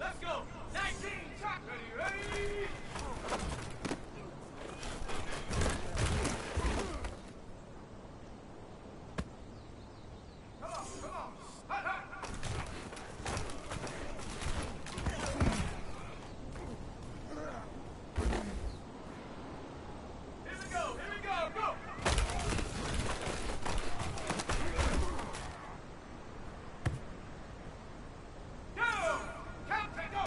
Let's go. 19, track. Ready. Come on. Hot. Here we go. Go. Go. Count and go.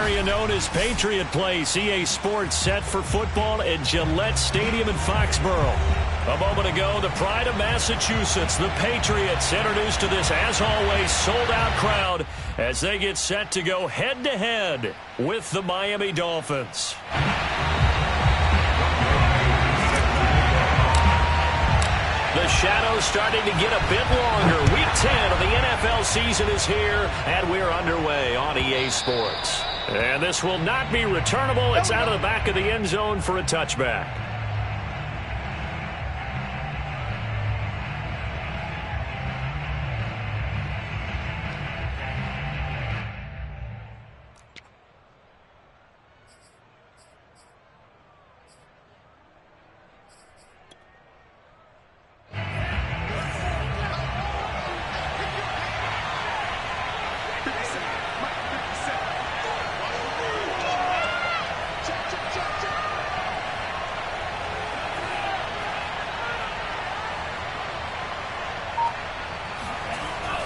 area known as Patriot Place. EA Sports set for football at Gillette Stadium in Foxborough. A moment ago, the pride of Massachusetts, the Patriots, introduced to this, as always, sold-out crowd as they get set to go head-to-head with the Miami Dolphins. The shadow's starting to get a bit longer. Week 10 of the NFL season is here, and we're underway on EA Sports. And this will not be returnable. It's out of the back of the end zone for a touchback.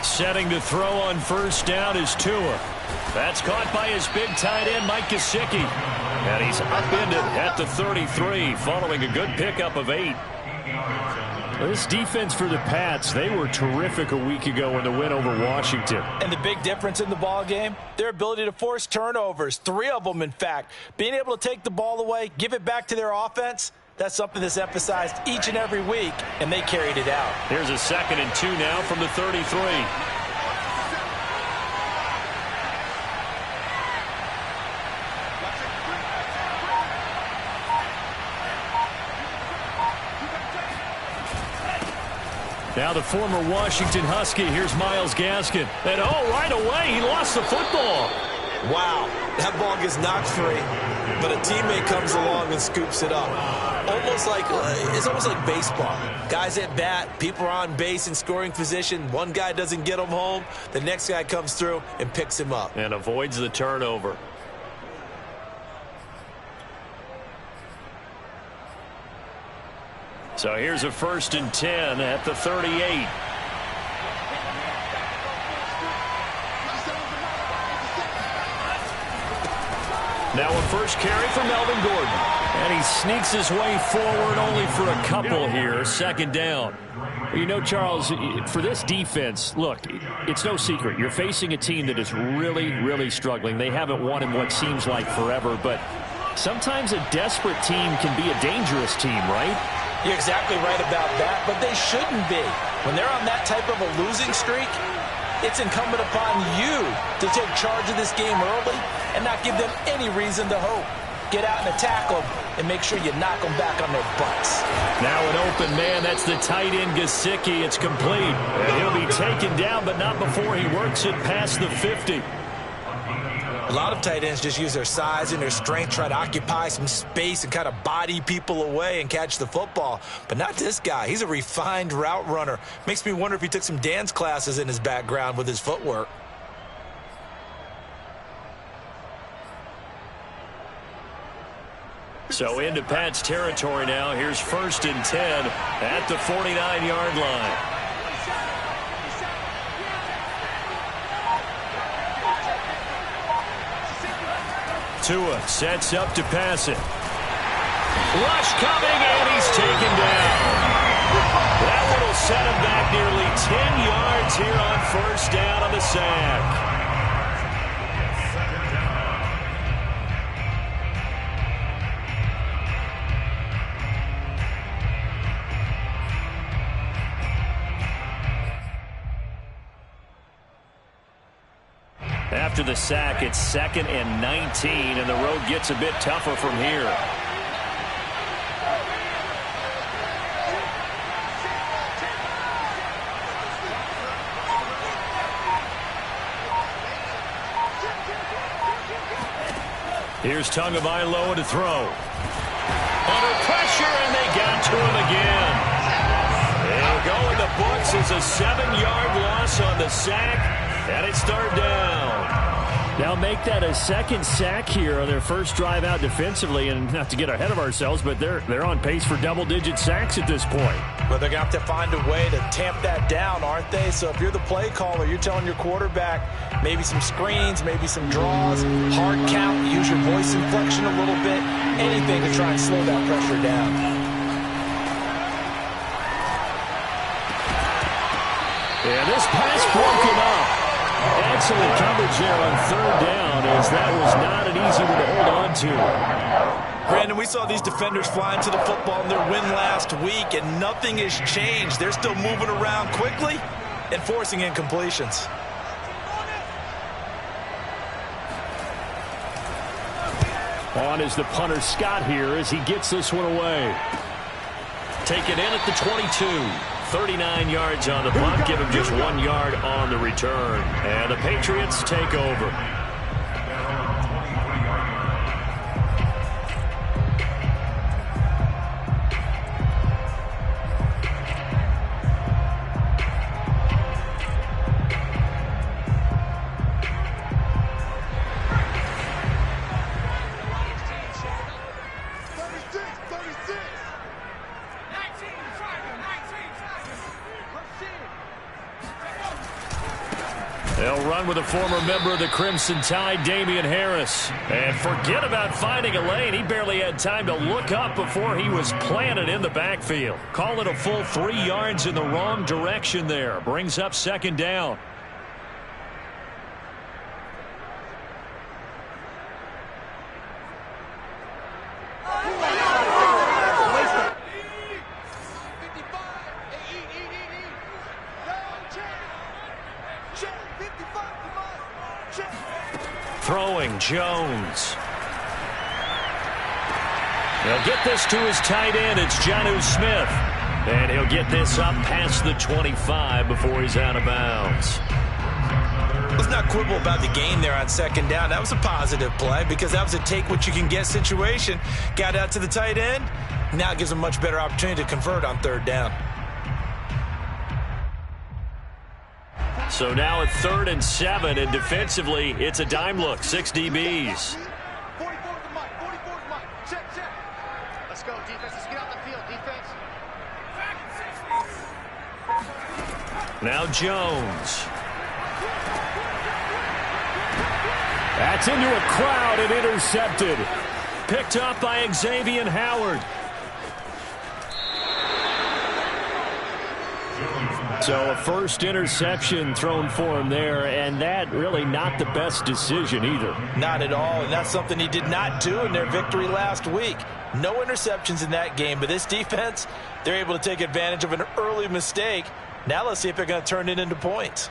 Setting to throw on first down is Tua. That's caught by his big tight end, Mike Gesicki. And he's upended at the 33 following a good pickup of 8. This defense for the Pats, they were terrific a week ago in the win over Washington. And the big difference in the ball game, their ability to force turnovers, 3 of them in fact. Being able to take the ball away, give it back to their offense, that's something that's emphasized each and every week, and they carried it out. Here's a 2nd and 2 now from the 33. Now the former Washington Husky. Here's Myles Gaskin. And right away, he lost the football. Wow, that ball gets knocked free, but a teammate comes along and scoops it up. It's almost like baseball. Guys at bat, people are on base in scoring position. One guy doesn't get him home. The next guy comes through and picks him up. And avoids the turnover. So here's a 1st and 10 at the 38. Now a first carry for Melvin Gordon. And he sneaks his way forward only for a couple here. 2nd down. You know, Charles, for this defense, look, it's no secret. You're facing a team that is really, really struggling. They haven't won in what seems like forever, but sometimes a desperate team can be a dangerous team, right? You're exactly right about that, but they shouldn't be. When they're on that type of a losing streak, it's incumbent upon you to take charge of this game early and not give them any reason to hope. Get out and attack them and make sure you knock them back on their butts. Now an open man. That's the tight end, Gesicki. It's complete. And he'll be taken down, but not before he works it past the 50. A lot of tight ends just use their size and their strength, try to occupy some space and kind of body people away and catch the football. But not this guy. He's a refined route runner. Makes me wonder if he took some dance classes in his background with his footwork. So into Pat's territory now. Here's 1st and 10 at the 49-yard line. Tua sets up to pass it. Rush coming, and he's taken down. That one will set him back nearly 10 yards here on 1st down on the sack. After the sack, it's 2nd and 19, and the road gets a bit tougher from here. Here's Tagovailoa to throw. Under pressure, and they got to him again. They'll go in the books as a 7-yard loss on the sack, and it's 3rd down. Now make that a second sack here on their first drive out defensively, and not to get ahead of ourselves, but they're on pace for double-digit sacks at this point. But they're going to have to find a way to tamp that down, aren't they? So if you're the play caller, you're telling your quarterback maybe some screens, maybe some draws, hard count, use your voice inflection a little bit, anything to try and slow that pressure down. And this pass broken up. Excellent coverage there on third down, as that was not an easy one to hold on to. Brandon, we saw these defenders fly into the football in their win last week, and nothing has changed. They're still moving around quickly and forcing incompletions. On is the punter Scott here as he gets this one away. Take it in at the 22. 39 yards on the punt, give him just 1 yard on the return. And the Patriots take over. They'll run with a former member of the Crimson Tide, Damian Harris. And forget about finding a lane. He barely had time to look up before he was planted in the backfield. Call it a full 3 yards in the wrong direction there. Brings up second down. Throwing Jones. He'll get this to his tight end. It's Jonnu Smith. And he'll get this up past the 25 before he's out of bounds. Let's not quibble about the gain there on second down. That was a positive play because that was a take-what-you-can-get situation. Got out to the tight end. Now it gives him a much better opportunity to convert on third down. So now at 3rd and 7, and defensively, it's a dime look. 6 DBs. 44's the mic. 44's the mic. Check, check. Let's go, defense. Let's get out the field, defense. Now Jones. That's into a crowd and intercepted. Picked up by Xavier Howard. So a first interception thrown for him there, and that really not the best decision either. Not at all, and that's something he did not do in their victory last week. No interceptions in that game, but this defense, they're able to take advantage of an early mistake. Now let's see if they're going to turn it into points.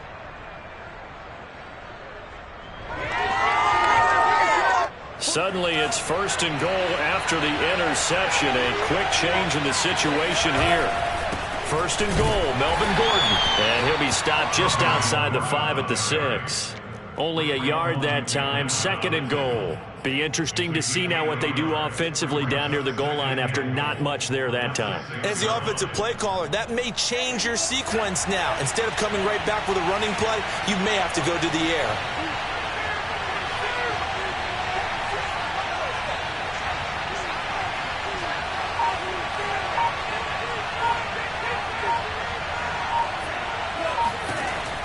Suddenly it's 1st and goal after the interception. A quick change in the situation here. 1st and goal, Melvin Gordon. And he'll be stopped just outside the 5 at the 6. Only a yard that time, 2nd and goal. Be interesting to see now what they do offensively down near the goal line after not much there that time. As the offensive play caller, that may change your sequence now. Instead of coming right back with a running play, you may have to go to the air.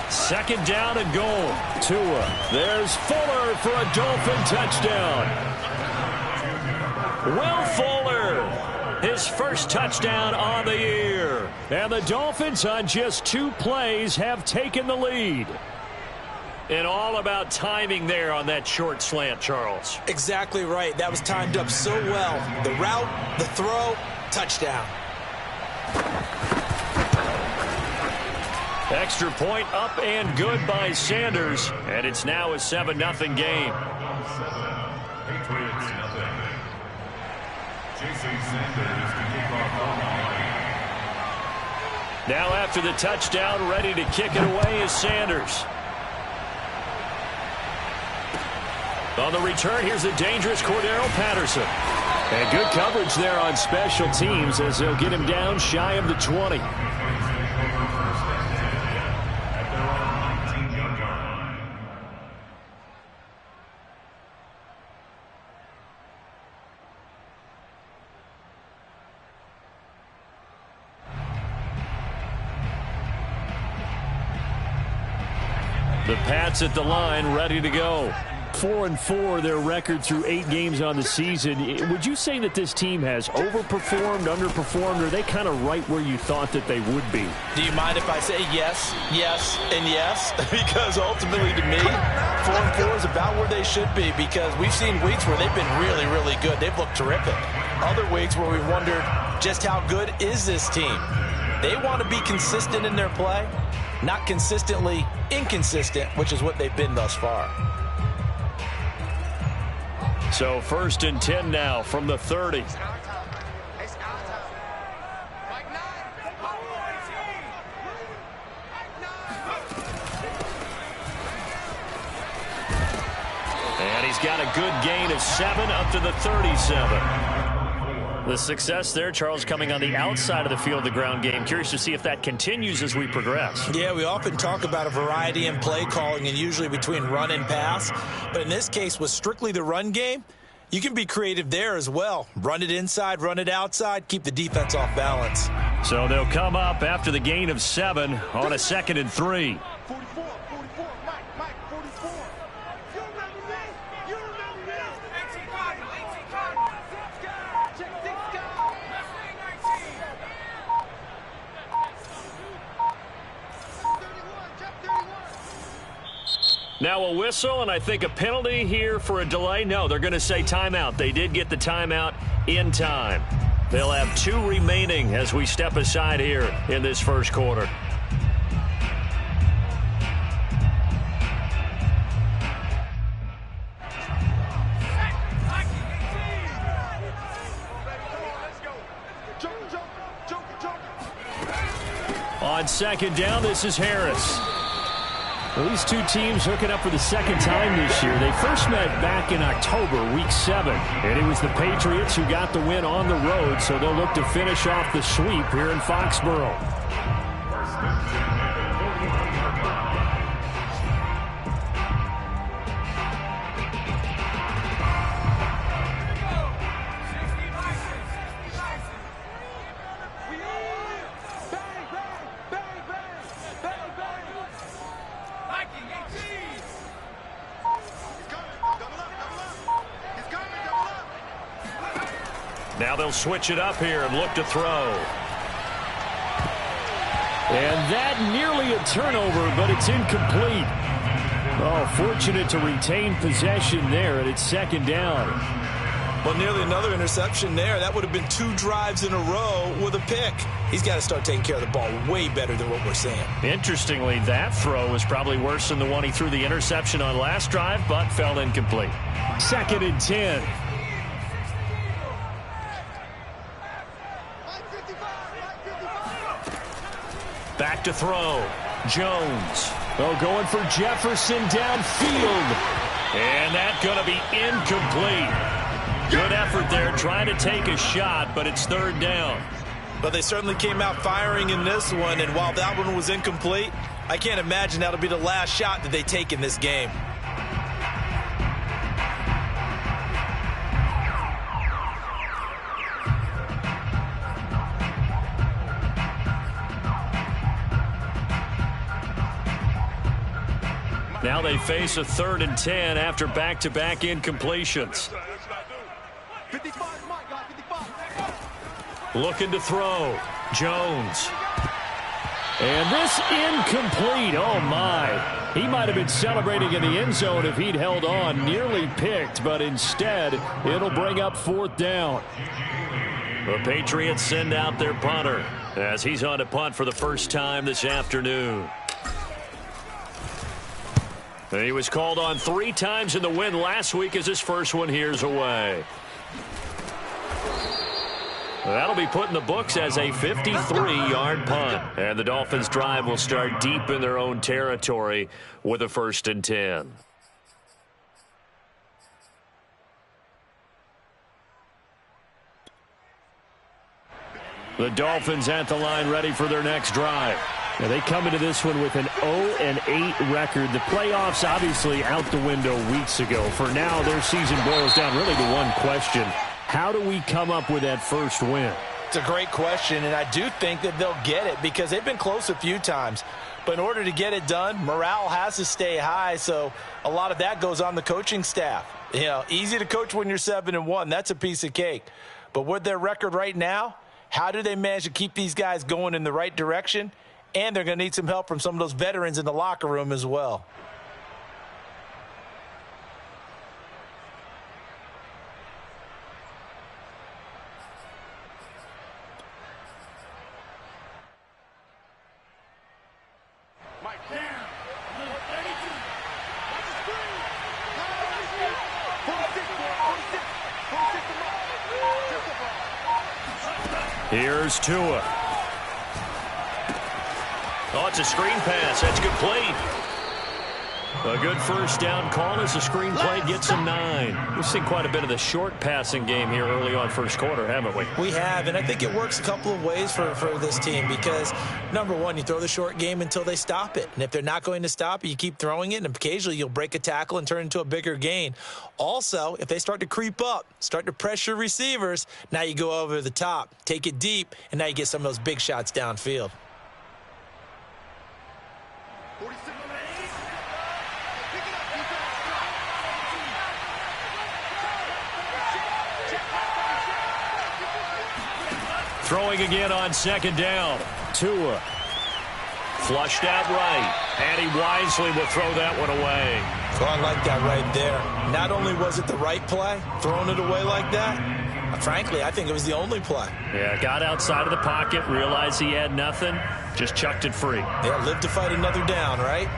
Second down and goal. Tua. There's Fuller for a Dolphin touchdown. Will Fuller, his first touchdown on the year. And the Dolphins on just 2 plays have taken the lead. And all about timing there on that short slant, Charles. Exactly right. That was timed up so well. The route, the throw, touchdown. Extra point up and good by Sanders. And it's now a 7-0 game. Patriots nothing. Jason Sanders to kick off. Now after the touchdown, ready to kick it away is Sanders. On the return, here's the dangerous Cordero Patterson. And good coverage there on special teams as they'll get him down shy of the 20. The Pats at the line, ready to go. 4-4, their record through 8 games on the season. Would you say that this team has overperformed, underperformed, or are they kind of right where you thought that they would be? Do you mind if I say yes, yes, and yes? Because ultimately to me, 4-4 is about where they should be, because we've seen weeks where they've been really, really good. They've looked terrific. Other weeks where we wondered just how good is this team. They want to be consistent in their play, not consistently inconsistent, which is what they've been thus far. So 1st and 10 now from the 30. And he's got a good gain of 7 up to the 37. The success there, Charles, coming on the outside of the field, the ground game. Curious to see if that continues as we progress. Yeah, we often talk about a variety in play calling and usually between run and pass. But in this case, with strictly the run game, you can be creative there as well. Run it inside, run it outside, keep the defense off balance. So they'll come up after the gain of 7 on a 2nd and 3. 44, Mike, 44. You remember me? You remember me? 18 guys. Check this guy. Let's say 19. 31, check 31. Now a whistle, and I think a penalty here for a delay. No, they're going to say timeout. They did get the timeout in time. They'll have 2 remaining as we step aside here in this first quarter. On 2nd down, this is Harris. Well, these 2 teams hooking up for the 2nd time this year. They first met back in October, week 7. And it was the Patriots who got the win on the road, so they'll look to finish off the sweep here in Foxborough. Now they'll switch it up here and look to throw. And that nearly a turnover, but it's incomplete. Oh, fortunate to retain possession there, and it's 2nd down. Well, nearly another interception there. That would have been 2 drives in a row with a pick. He's got to start taking care of the ball way better than what we're seeing. Interestingly, that throw was probably worse than the one he threw the interception on last drive, but fell incomplete. 2nd and 10. Back to throw. Jones. Oh, going for Jefferson downfield. And that's going to be incomplete. Good effort there trying to take a shot, but it's 3rd down. But they certainly came out firing in this one, and while that one was incomplete, I can't imagine that'll be the last shot that they take in this game. Now they face a 3rd and 10 after back-to-back incompletions. 55, Mike, 55. Looking to throw. Jones. And this incomplete. Oh, my. He might have been celebrating in the end zone if he'd held on. Nearly picked, but instead it'll bring up 4th down. The Patriots send out their punter as he's on to punt for the first time this afternoon. He was called on 3 times in the win last week as his first one here's away. That'll be put in the books as a 53-yard punt. And the Dolphins' drive will start deep in their own territory with a 1st and 10. The Dolphins at the line ready for their next drive. Now they come into this one with an 0-8 record. The playoffs obviously out the window weeks ago. For now, their season boils down really to one question. How do we come up with that first win? It's a great question, and I do think that they'll get it because they've been close a few times. But in order to get it done, morale has to stay high, so a lot of that goes on the coaching staff. You know, easy to coach when you're 7-1. That's a piece of cake. But with their record right now, how do they manage to keep these guys going in the right direction? And they're going to need some help from some of those veterans in the locker room as well. Here's Tua. Oh, it's a screen pass. That's complete. A good first down call as the screen play gets him 9. We've seen quite a bit of the short passing game here early on first quarter, haven't we? We have, and I think it works a couple of ways for this team because, number one, you throw the short game until they stop it. And if they're not going to stop it, you keep throwing it, and occasionally you'll break a tackle and turn into a bigger gain. Also, if they start to creep up, start to pressure receivers, now you go over the top, take it deep, and now you get some of those big shots downfield. Throwing again on second down. Tua. Flushed out right. And he wisely will throw that one away. So I like that right there. Not only was it the right play, throwing it away like that, frankly, I think it was the only play. Yeah, got outside of the pocket, realized he had nothing, just chucked it free. Yeah, live to fight another down, right?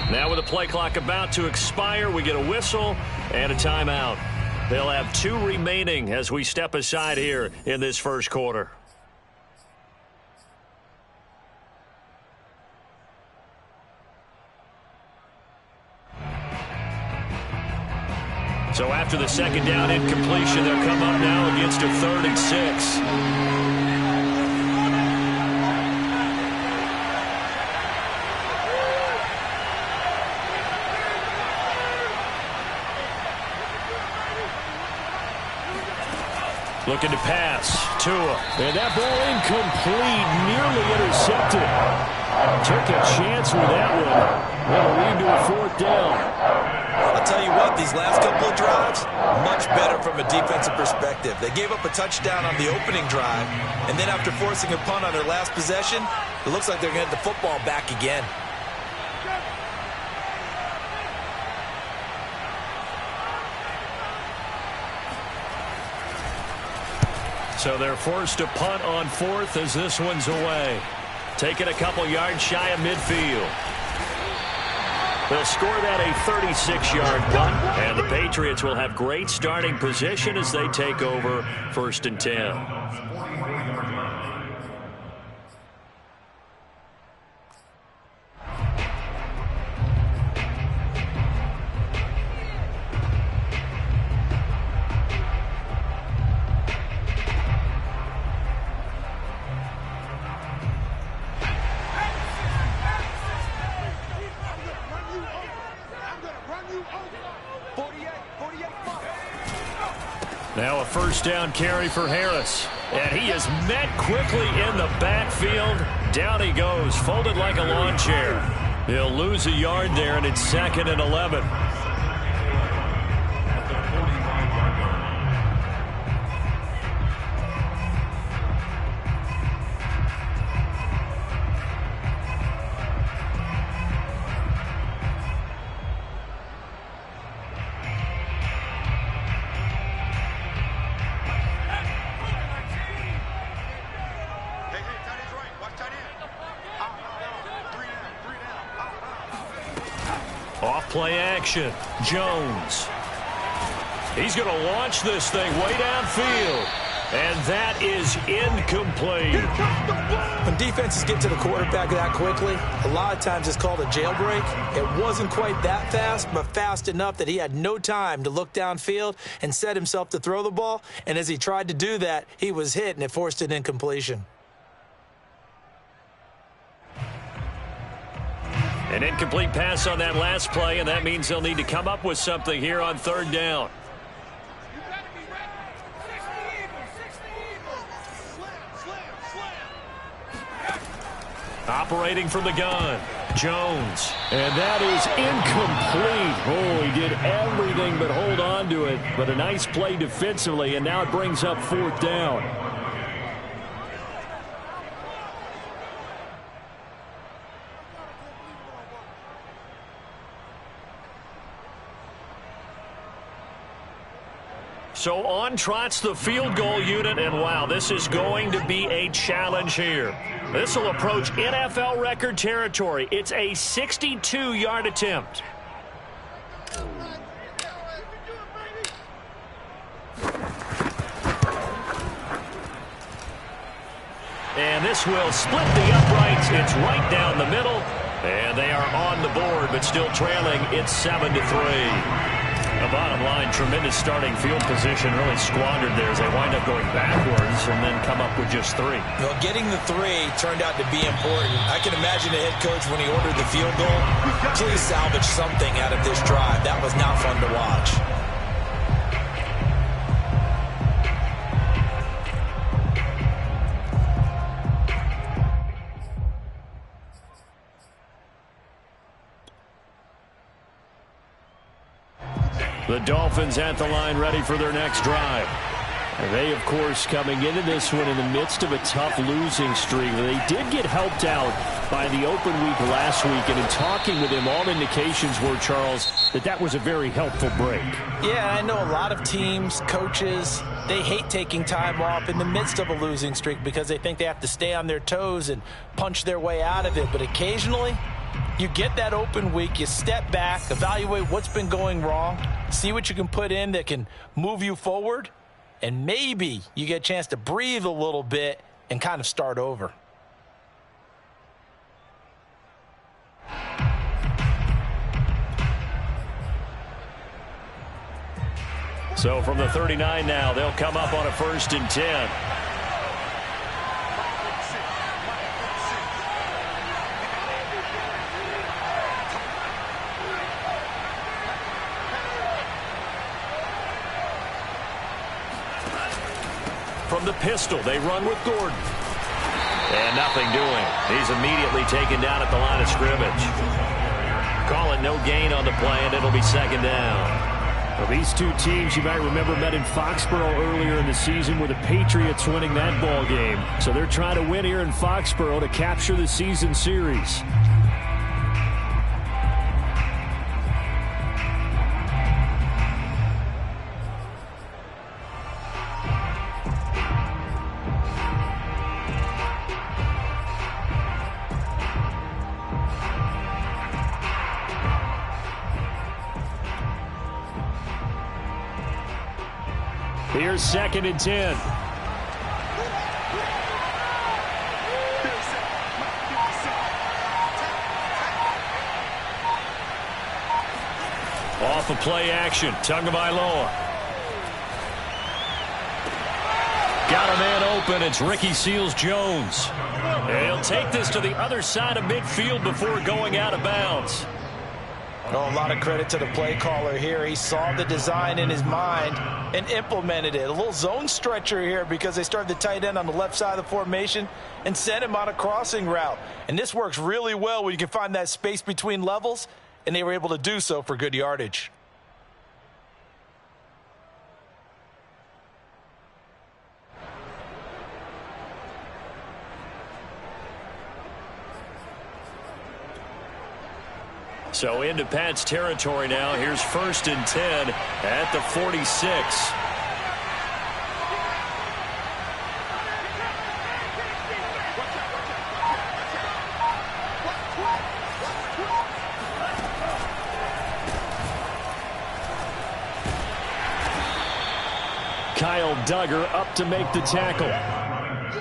Now with the play clock about to expire, we get a whistle and a timeout. They'll have 2 remaining as we step aside here in this first quarter. So after the second down incompletion, they'll come up now against a 3rd and 6. Looking to pass. Tua. And that ball incomplete. Nearly intercepted. Took a chance with that one. That'll lead to a 4th down. I'll tell you what, these last couple of drives, much better from a defensive perspective. They gave up a touchdown on the opening drive, and then after forcing a punt on their last possession, it looks like they're going to get the football back again. So they're forced to punt on 4th as this one's away. Taking a couple yards shy of midfield. They'll score that a 36-yard punt, and the Patriots will have great starting position as they take over 1st and 10. Now a first down carry for Harris. And he is met quickly in the backfield. Down he goes, folded like a lawn chair. He'll lose a yard there, and it's 2nd and 11. Off-play action. Jones. He's going to launch this thing way downfield. And that is incomplete. When defenses get to the quarterback that quickly, a lot of times it's called a jailbreak. It wasn't quite that fast, but fast enough that he had no time to look downfield and set himself to throw the ball. And as he tried to do that, he was hit, and it forced an incompletion. An incomplete pass on that last play, and that means they'll need to come up with something here on third down. Operating from the gun, Jones. And that is incomplete. Oh, he did everything but hold on to it. But a nice play defensively, and now it brings up fourth down. So on trots the field goal unit, and wow, this is going to be a challenge here. This will approach NFL record territory. It's a 62-yard attempt. And this will split the uprights. It's right down the middle. And they are on the board, but still trailing. It's 7-3. The bottom line, tremendous starting field position, really squandered there as they wind up going backwards and then come up with just 3. Well, getting the 3 turned out to be important. I can imagine the head coach when he ordered the field goal, please salvage something out of this drive. That was not fun to watch. The Dolphins at the line ready for their next drive. And they, of course, coming into this one in the midst of a tough losing streak. They did get helped out by the open week last week. And in talking with him, all indications were, Charles, that was a very helpful break. Yeah, I know a lot of teams, coaches, they hate taking time off in the midst of a losing streak because they think they have to stay on their toes and punch their way out of it. But occasionally, you get that open week, you step back, evaluate what's been going wrong, see what you can put in that can move you forward, and maybe you get a chance to breathe a little bit and kind of start over. So from the 39 now, they'll come up on a 1st and 10. From the pistol, they run with Gordon. And nothing doing. He's immediately taken down at the line of scrimmage. Calling no gain on the play, and it'll be 2nd down. Well, these two teams, you might remember, met in Foxborough earlier in the season with the Patriots winning that ball game. So they're trying to win here in Foxborough to capture the season series. Here's 2nd and 10. Off of play action, Tagovailoa. Got a man open, it's Ricky Seals-Jones. He'll take this to the other side of midfield before going out of bounds. Oh, a lot of credit to the play caller here. He saw the design in his mind and implemented it. A little zone stretcher here because they started the tight end on the left side of the formation and sent him on a crossing route. And this works really well when you can find that space between levels, and they were able to do so for good yardage. So into Pat's territory now. Here's 1st and 10 at the 46. Kyle Duggar up to make the tackle.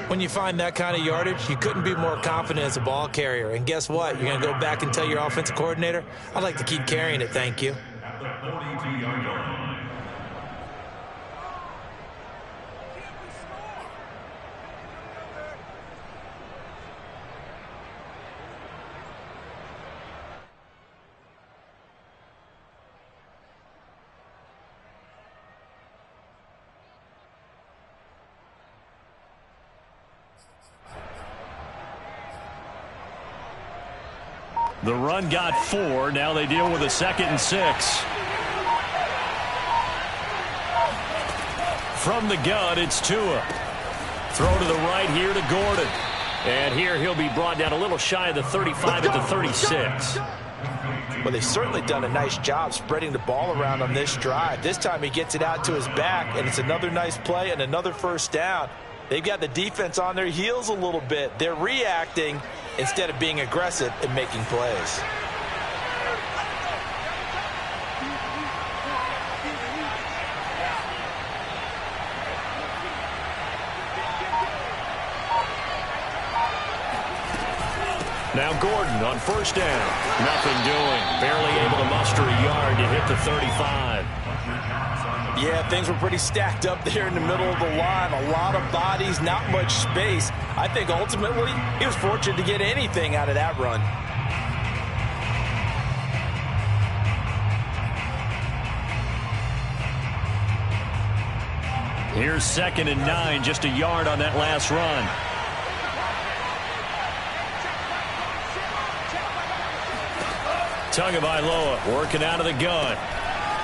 When you find that kind of yardage, you couldn't be more confident as a ball carrier. And guess what? You're going to go back and tell your offensive coordinator, I'd like to keep carrying it, thank you. The run got 4. Now they deal with a 2nd and 6. From the gun, it's Tua. Throw to the right here to Gordon. And here he'll be brought down a little shy of the 35 at the 36. Well, they've certainly done a nice job spreading the ball around on this drive. This time he gets it out to his back, and it's another nice play and another first down. They've got the defense on their heels a little bit. They're reacting instead of being aggressive and making plays. Now Gordon on first down. Nothing doing. Barely able to muster a yard to hit the 35. Yeah, things were pretty stacked up there in the middle of the line. A lot of bodies, not much space. I think ultimately he was fortunate to get anything out of that run. Here's 2nd and 9, just a yard on that last run. Tagovailoa working out of the gun.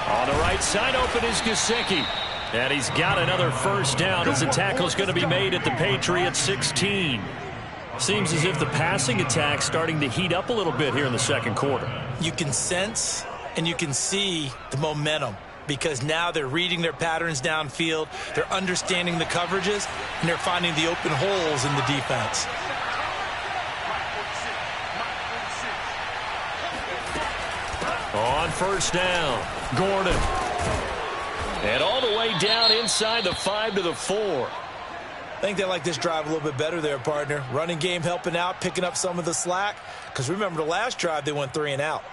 On the right side open is Gesicki. And he's got another first down as the tackle's going to be made at the Patriots 16. Seems as if the passing attack's starting to heat up a little bit here in the second quarter. You can sense and you can see the momentum because now they're reading their patterns downfield, they're understanding the coverages, and they're finding the open holes in the defense. On first down, Gordon. And all the way down inside the 5 to the 4. I think they like this drive a little bit better there, partner. Running game helping out, picking up some of the slack. Because remember, the last drive, they went 3 and out.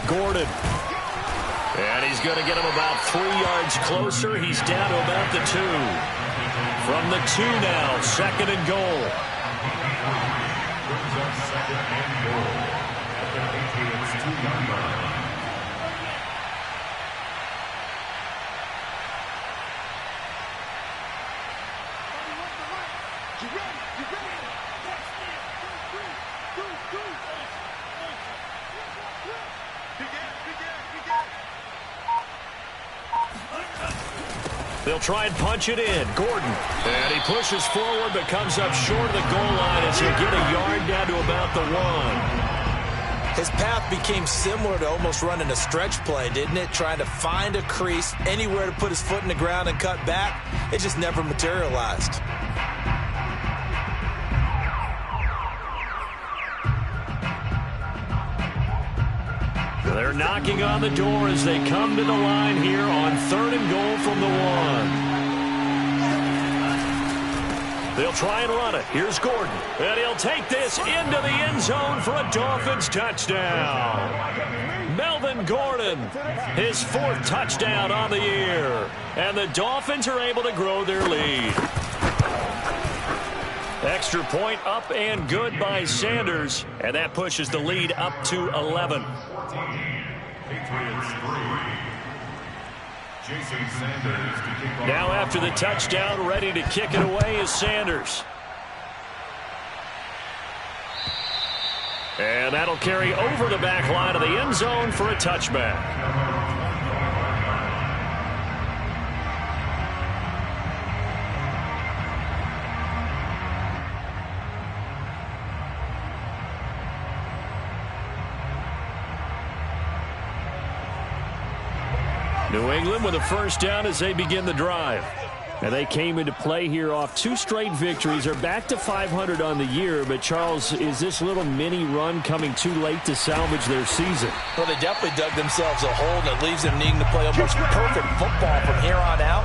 Gordon. And he's going to get him about 3 yards closer. He's down to about the 2. From the 2 now, 2nd and goal. They'll try and punch it in. Gordon. And he pushes forward but comes up short of the goal line as he'll get a yard down to about the 1. His path became similar to almost running a stretch play, didn't it? Trying to find a crease, anywhere to put his foot in the ground and cut back. It just never materialized. They're knocking on the door as they come to the line here on 3rd and goal from the 1. They'll try and run it. Here's Gordon. And he'll take this into the end zone for a Dolphins touchdown. Melvin Gordon, his 4th touchdown on the year. And the Dolphins are able to grow their lead. Extra point up and good by Sanders. And that pushes the lead up to 11. Now after the touchdown, ready to kick it away is Sanders. And that'll carry over the back line of the end zone for a touchback. New England with a first down as they begin the drive. And they came into play here off 2 straight victories. They're back to 500 on the year. But, Charles, is this little mini run coming too late to salvage their season? Well, they definitely dug themselves a hole that leaves them needing to play almost perfect football from here on out.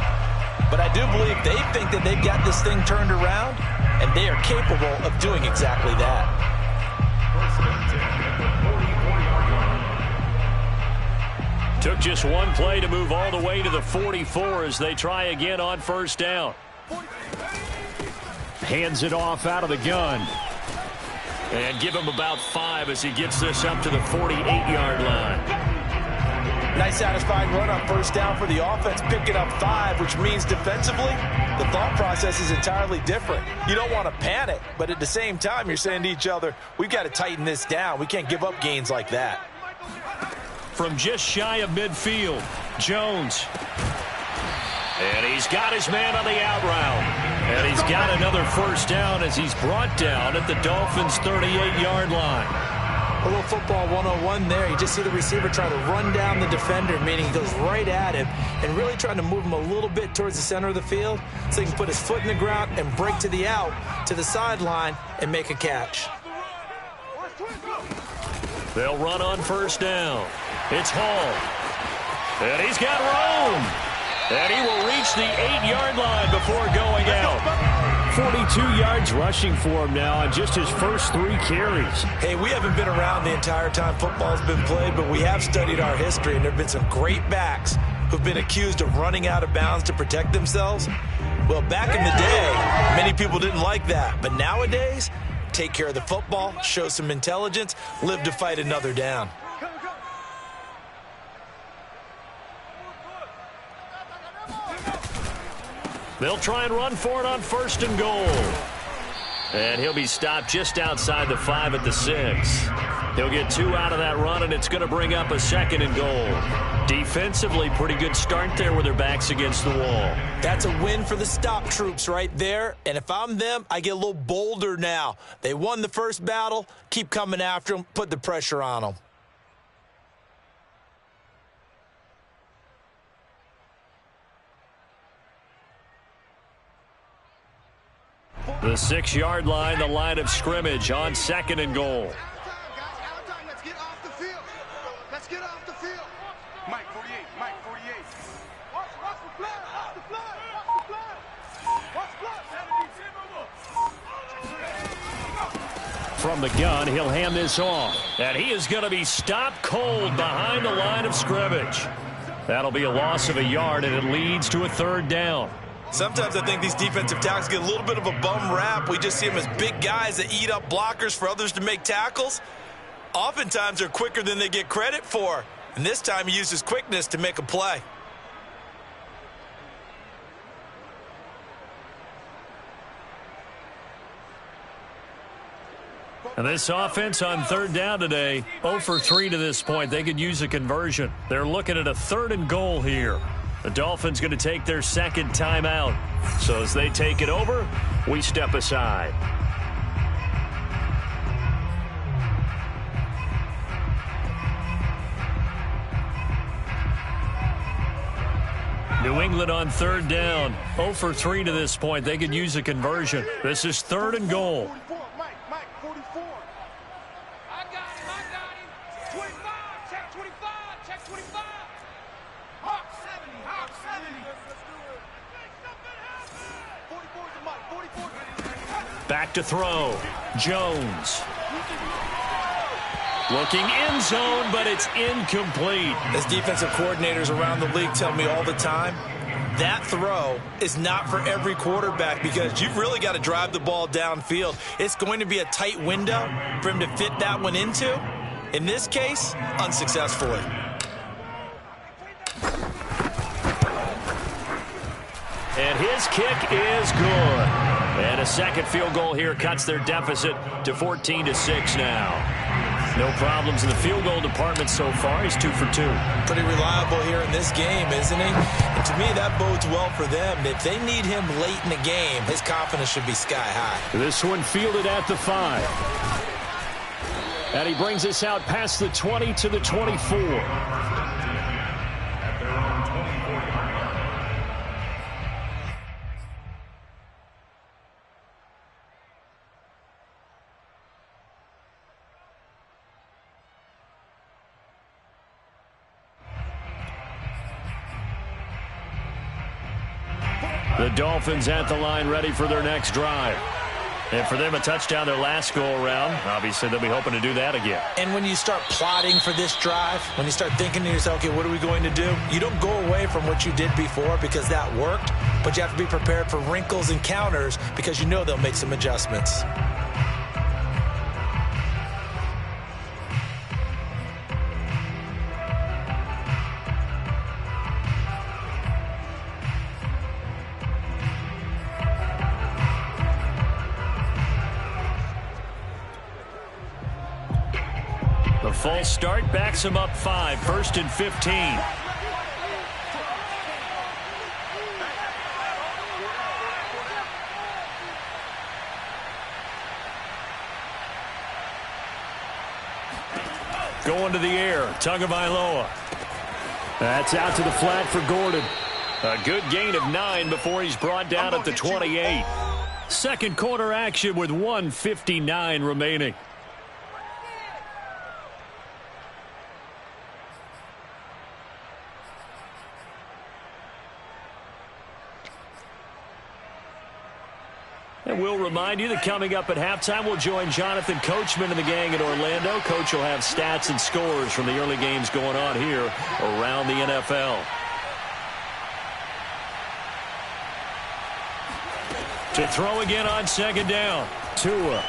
But I do believe they think that they've got this thing turned around, and they are capable of doing exactly that. Took just one play to move all the way to the 44 as they try again on first down. Hands it off out of the gun. And give him about 5 as he gets this up to the 48-yard line. Nice satisfying run on first down for the offense, picking up 5, which means defensively, the thought process is entirely different. You don't want to panic, but at the same time, you're saying to each other, we've got to tighten this down. We can't give up gains like that. From just shy of midfield, Jones. And he's got his man on the out route. And he's got another first down as he's brought down at the Dolphins' 38-yard line. A little football 101 there. You just see the receiver try to run down the defender, meaning he goes right at him and really trying to move him a little bit towards the center of the field so he can put his foot in the ground and break to the out, to the sideline, and make a catch. They'll run on first down. It's Hall. And he's got room. And he will reach the 8-yard line before going out. 42 yards rushing for him now on just his first 3 carries. Hey, we haven't been around the entire time football's been played, but we have studied our history, and there have been some great backs who've been accused of running out of bounds to protect themselves. Well, back in the day, many people didn't like that. But nowadays, take care of the football, show some intelligence, live to fight another down. They'll try and run for it on first and goal. And he'll be stopped just outside the 5 at the 6. He'll get 2 out of that run, and it's going to bring up a second and goal. Defensively, pretty good start there with their backs against the wall. That's a win for the stop troops right there. And if I'm them, I get a little bolder now. They won the first battle. Keep coming after them. Put the pressure on them. The 6-yard line, the line of scrimmage on second and goal. Let's get off the field. Let's get off the field. Mike 48, Mike 48. Watch the flag, watch the flag, watch the flag. Watch the flag. From the gun, he'll hand this off. And he is going to be stopped cold behind the line of scrimmage. That'll be a loss of a yard, and it leads to a 3rd down. Sometimes I think these defensive tackles get a little bit of a bum rap. We just see them as big guys that eat up blockers for others to make tackles. Oftentimes they're quicker than they get credit for. And this time he uses quickness to make a play. And this offense on 3rd down today, 0 for 3 to this point. They could use a conversion. They're looking at a 3rd and goal here. The Dolphins going to take their 2nd timeout. So as they take it over, we step aside. New England on 3rd down, 0 for 3 to this point. They could use a conversion. This is 3rd and goal. Mike 44. I got him. 25, check 25, check 25. Hawk 70, Hawk 70. Let's do it. Make something happen. 44 to Mike, 44. Back to throw. Jones. Looking end zone, but it's incomplete. As defensive coordinators around the league tell me all the time, that throw is not for every quarterback because you've really got to drive the ball downfield. It's going to be a tight window for him to fit that one into. In this case, unsuccessfully. And his kick is good. And a second field goal here cuts their deficit to 14-6 now. No problems in the field goal department so far. He's 2 for 2. Pretty reliable here in this game, isn't he? And to me, that bodes well for them. If they need him late in the game, his confidence should be sky high. This one fielded at the 5. And he brings us out past the 20 to the 24. The Dolphins at the line ready for their next drive. And for them, a touchdown their last go-around. Obviously, they'll be hoping to do that again. And when you start plotting for this drive, when you start thinking to yourself, okay, what are we going to do? You don't go away from what you did before because that worked, but you have to be prepared for wrinkles and counters because you know they'll make some adjustments. The false start backs him up 5, 1st and 15. Going to the air, Tagovailoa. That's out to the flat for Gordon. A good gain of 9 before he's brought down at the 28. Second quarter action with 1:59 remaining. And we'll remind you that coming up at halftime, we'll join Jonathan Coachman and the gang in Orlando. Coach will have stats and scores from the early games going on here around the NFL. To throw again on second down. Tua.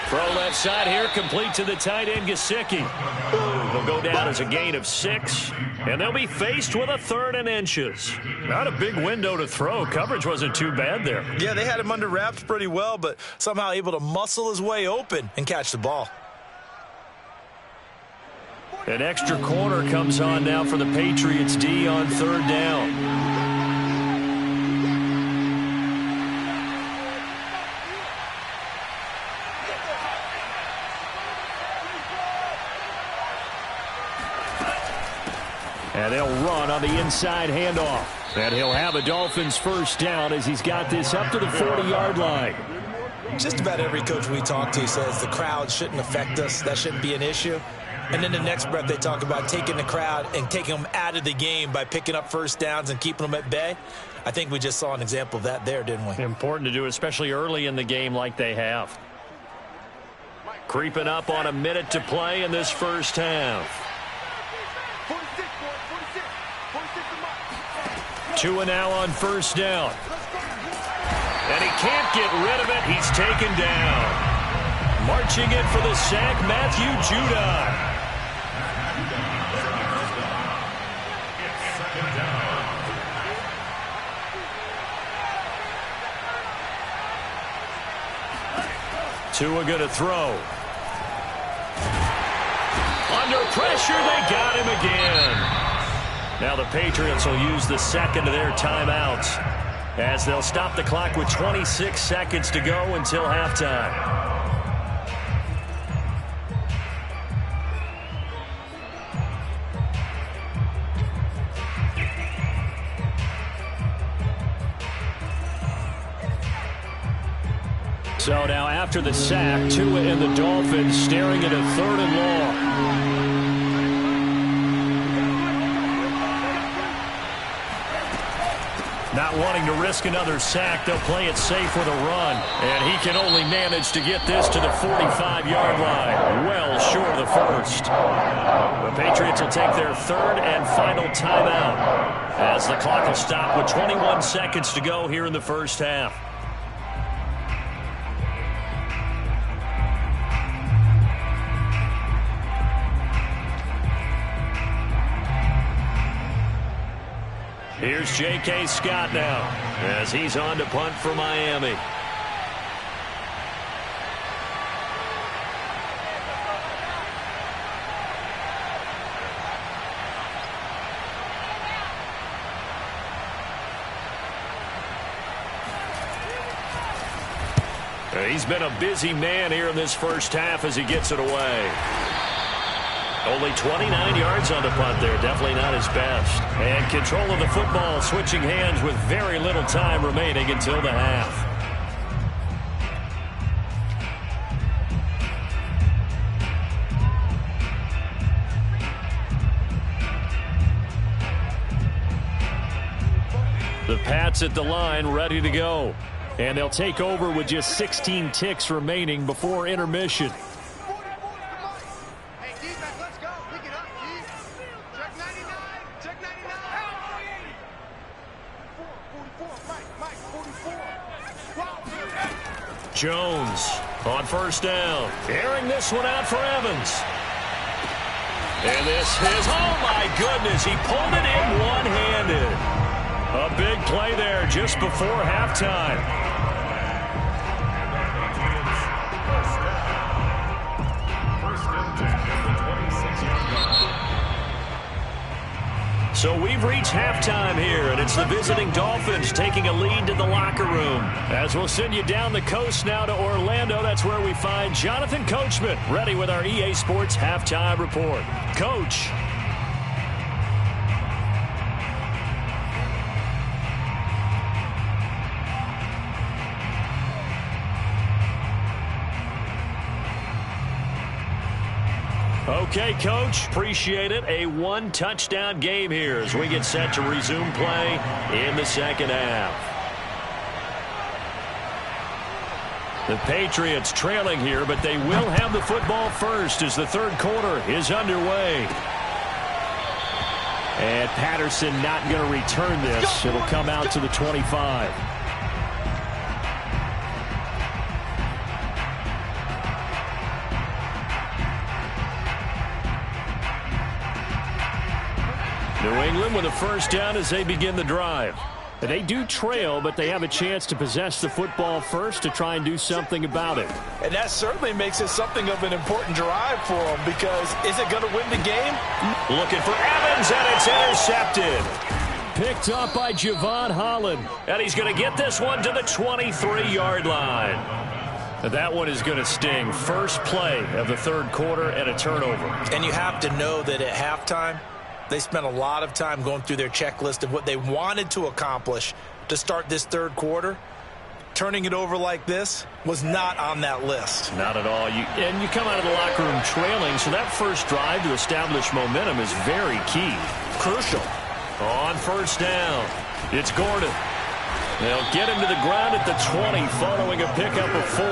Throw left side here, complete to the tight end, Gesicki. Will go down as a gain of 6, and they'll be faced with a 3rd and inches. Not a big window to throw. Coverage wasn't too bad there. Yeah, they had him under wraps pretty well, but somehow able to muscle his way open and catch the ball. An extra corner comes on now for the Patriots D on 3rd down. And they'll run on the inside handoff. And he'll have a Dolphins first down as he's got this up to the 40-yard line. Just about every coach we talk to says the crowd shouldn't affect us. That shouldn't be an issue. And then the next breath they talk about taking the crowd and taking them out of the game by picking up first downs and keeping them at bay. I think we just saw an example of that there, didn't we? Important to do, especially early in the game like they have. Creeping up on a minute to play in this first half. Tua now on first down. And he can't get rid of it. He's taken down. Marching in for the sack, Matthew Judon. Tua going to throw. Under pressure, they got him again. Now the Patriots will use the second of their timeouts as they'll stop the clock with 26 seconds to go until halftime. So now after the sack, Tua and the Dolphins staring at a 3rd and long. Not wanting to risk another sack, they'll play it safe with a run. And he can only manage to get this to the 45-yard line. Well short of the first. The Patriots will take their 3rd and final timeout as the clock will stop with 21 seconds to go here in the first half. Here's J.K. Scott now as he's on to punt for Miami. He's been a busy man here in this first half as he gets it away. Only 29 yards on the punt there. Definitely not his best. And control of the football switching hands with very little time remaining until the half. The Pats at the line, ready to go. And they'll take over with just 16 ticks remaining before intermission. Hey, defense, let's go. Pick it up, D. Check 99. Check 99. 44, Mike, 44. Jones on first down. Airing this one out for Evans. And this is, oh my goodness, he pulled it in one-handed. A big play there just before halftime. So we've reached halftime here, and it's the visiting Dolphins taking a lead to the locker room. As we'll send you down the coast now to Orlando, that's where we find Jonathan Coachman, ready with our EA Sports Halftime Report. Coach. Okay, Coach, appreciate it. A one-touchdown game here as we get set to resume play in the second half. The Patriots trailing here, but they will have the football first as the third quarter is underway. And Patterson not going to return this. It'll come out to the 25. New England with a first down as they begin the drive. They do trail, but they have a chance to possess the football first to try and do something about it. And that certainly makes it something of an important drive for them, because is it going to win the game? Looking for Evans, and it's intercepted. Picked up by Javon Holland. And he's going to get this one to the 23-yard line. That one is going to sting. First play of the third quarter and a turnover. And you have to know that at halftime, they spent a lot of time going through their checklist of what they wanted to accomplish to start this third quarter. Turning it over like this was not on that list. Not at all. And you come out of the locker room trailing, so that first drive to establish momentum is very key. Crucial. On first down, it's Gordon. They'll get him to the ground at the 20 following a pickup of 4.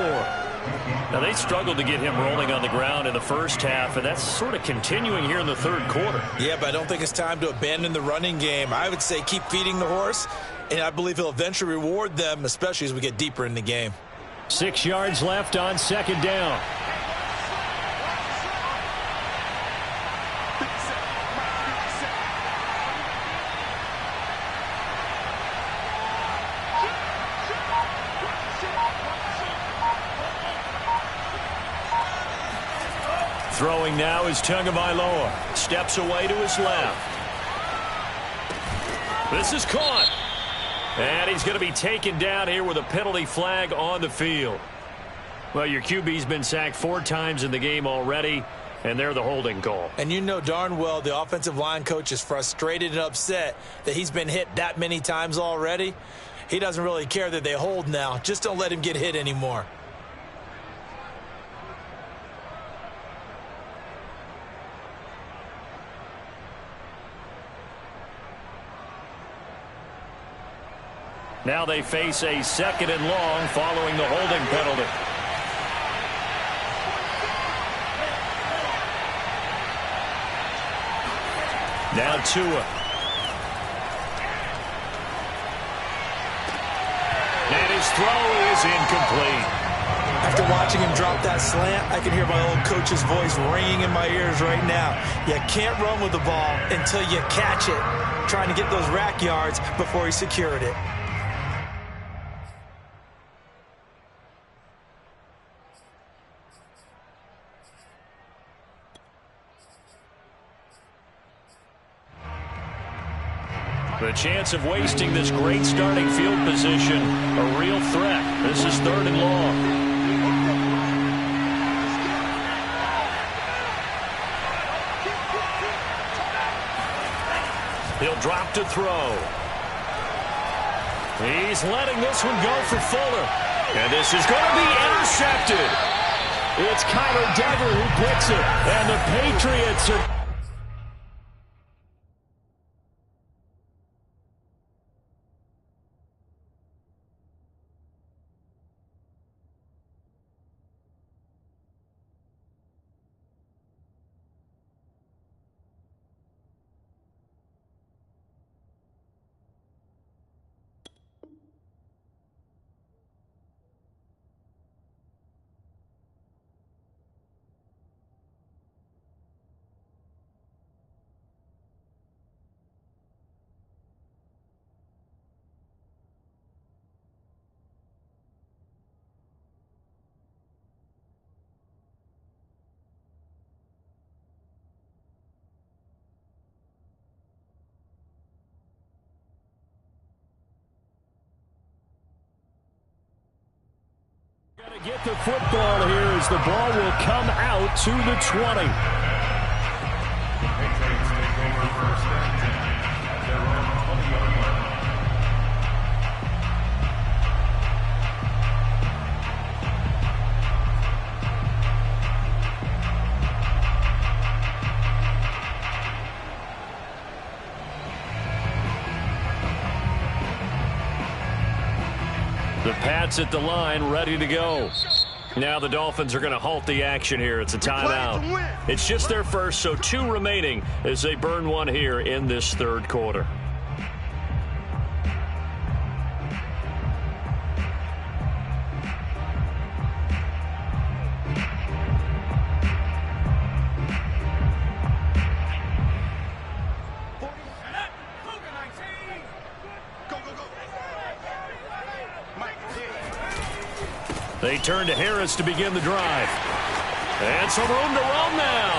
Now, they struggled to get him rolling on the ground in the first half, and that's sort of continuing here in the third quarter. Yeah, but I don't think it's time to abandon the running game. I would say keep feeding the horse, and I believe he'll eventually reward them, especially as we get deeper in the game. 6 yards left on second down. Throwing now is Tagovailoa. Steps away to his left. This is caught. And he's going to be taken down here with a penalty flag on the field. Well, your QB's been sacked 4 times in the game already, and they're the holding call. And you know darn well the offensive line coach is frustrated and upset that he's been hit that many times already. He doesn't really care that they hold now. Just don't let him get hit anymore. Now they face a second and long following the holding penalty. Now Tua. And his throw is incomplete. After watching him drop that slant, I can hear my old coach's voice ringing in my ears right now. You can't run with the ball until you catch it. Trying to get those rack yards before he secured it. The chance of wasting this great starting field position, a real threat. This is third and long. He'll drop to throw. He's letting this one go for Fuller. And this is going to be intercepted. It's Kyler Dever who picks it. And the Patriots are... To get the football here as the ball will come out to the 20. Patriots take over first down at their own 20-yard line. The Pats at the line, ready to go. Now the Dolphins are going to halt the action here. It's a timeout. It's just their first, so 2 remaining as they burn one here in this third quarter. They turn to Harris to begin the drive. And some room to run now.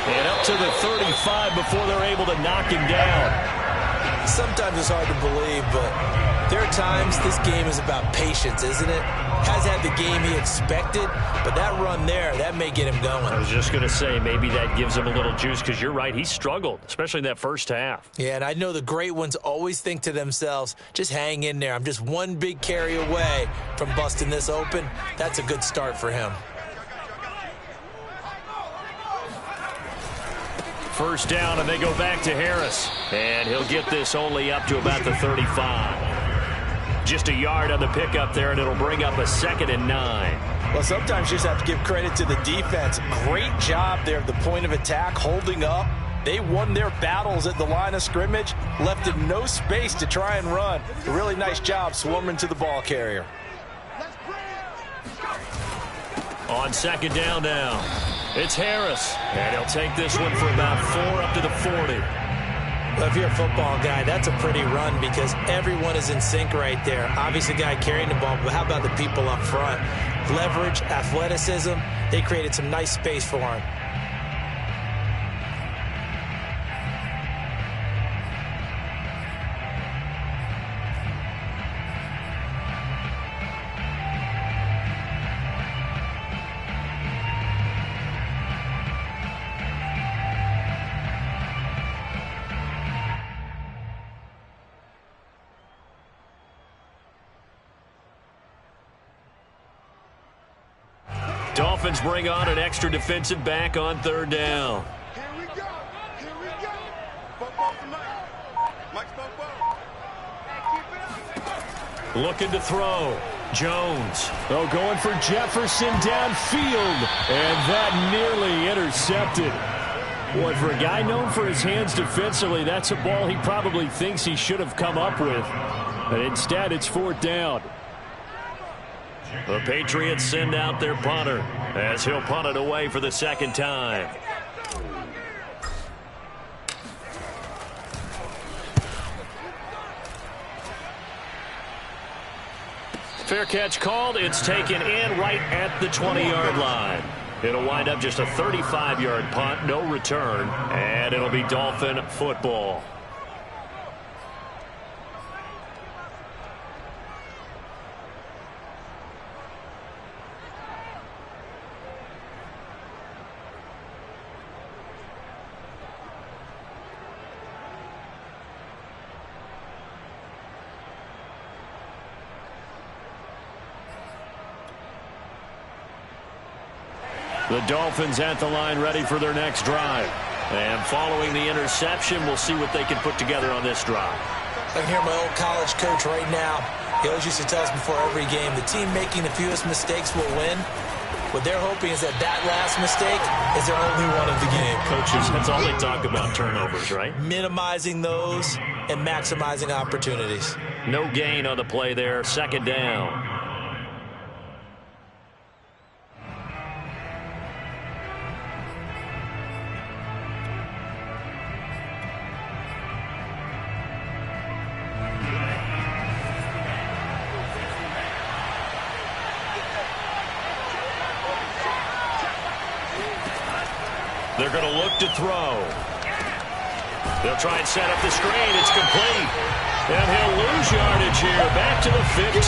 And up to the 35 before they're able to knock him down. Sometimes it's hard to believe, but there are times this game is about patience, isn't it? Has had the game he expected, but that run there, that may get him going. I was just going to say, maybe that gives him a little juice, because you're right, he struggled, especially in that first half. Yeah, and I know the great ones always think to themselves, just hang in there. I'm just one big carry away from busting this open. That's a good start for him. First down, and they go back to Harris. And he'll get this only up to about the 35. Just a yard on the pickup there, and it'll bring up a 2nd and 9. Well, sometimes you just have to give credit to the defense. Great job there at the point of attack, holding up. They won their battles at the line of scrimmage, left him no space to try and run. A really nice job swarming to the ball carrier. On 2nd down now, it's Harris. And he'll take this one for about 4 up to the 40. Well, if you're a football guy, that's a pretty run because everyone is in sync right there. Obviously, the guy carrying the ball, but how about the people up front? Leverage, athleticism, they created some nice space for him. Dolphins bring on an extra defensive back on 3rd down. Here we go. Here we go. Football tonight. Mike's football. Looking to throw. Jones. Oh, going for Jefferson downfield. And that nearly intercepted. Boy, for a guy known for his hands defensively, that's a ball he probably thinks he should have come up with. But instead, it's 4th down. The Patriots send out their punter as he'll punt it away for the 2nd time. Fair catch called. It's taken in right at the 20-yard line. It'll wind up just a 35-yard punt, no return, and it'll be Dolphin football. The Dolphins at the line ready for their next drive. And following the interception, we'll see what they can put together on this drive. I can hear my old college coach right now. He always used to tell us before every game, the team making the fewest mistakes will win. What they're hoping is that last mistake is their only one of the game. Coaches, that's all they talk about, turnovers, right? Minimizing those and maximizing opportunities. No gain on the play there, 2nd down. They're going to look to throw. They'll try and set up the screen. It's complete. And he'll lose yardage here. Back to the 15.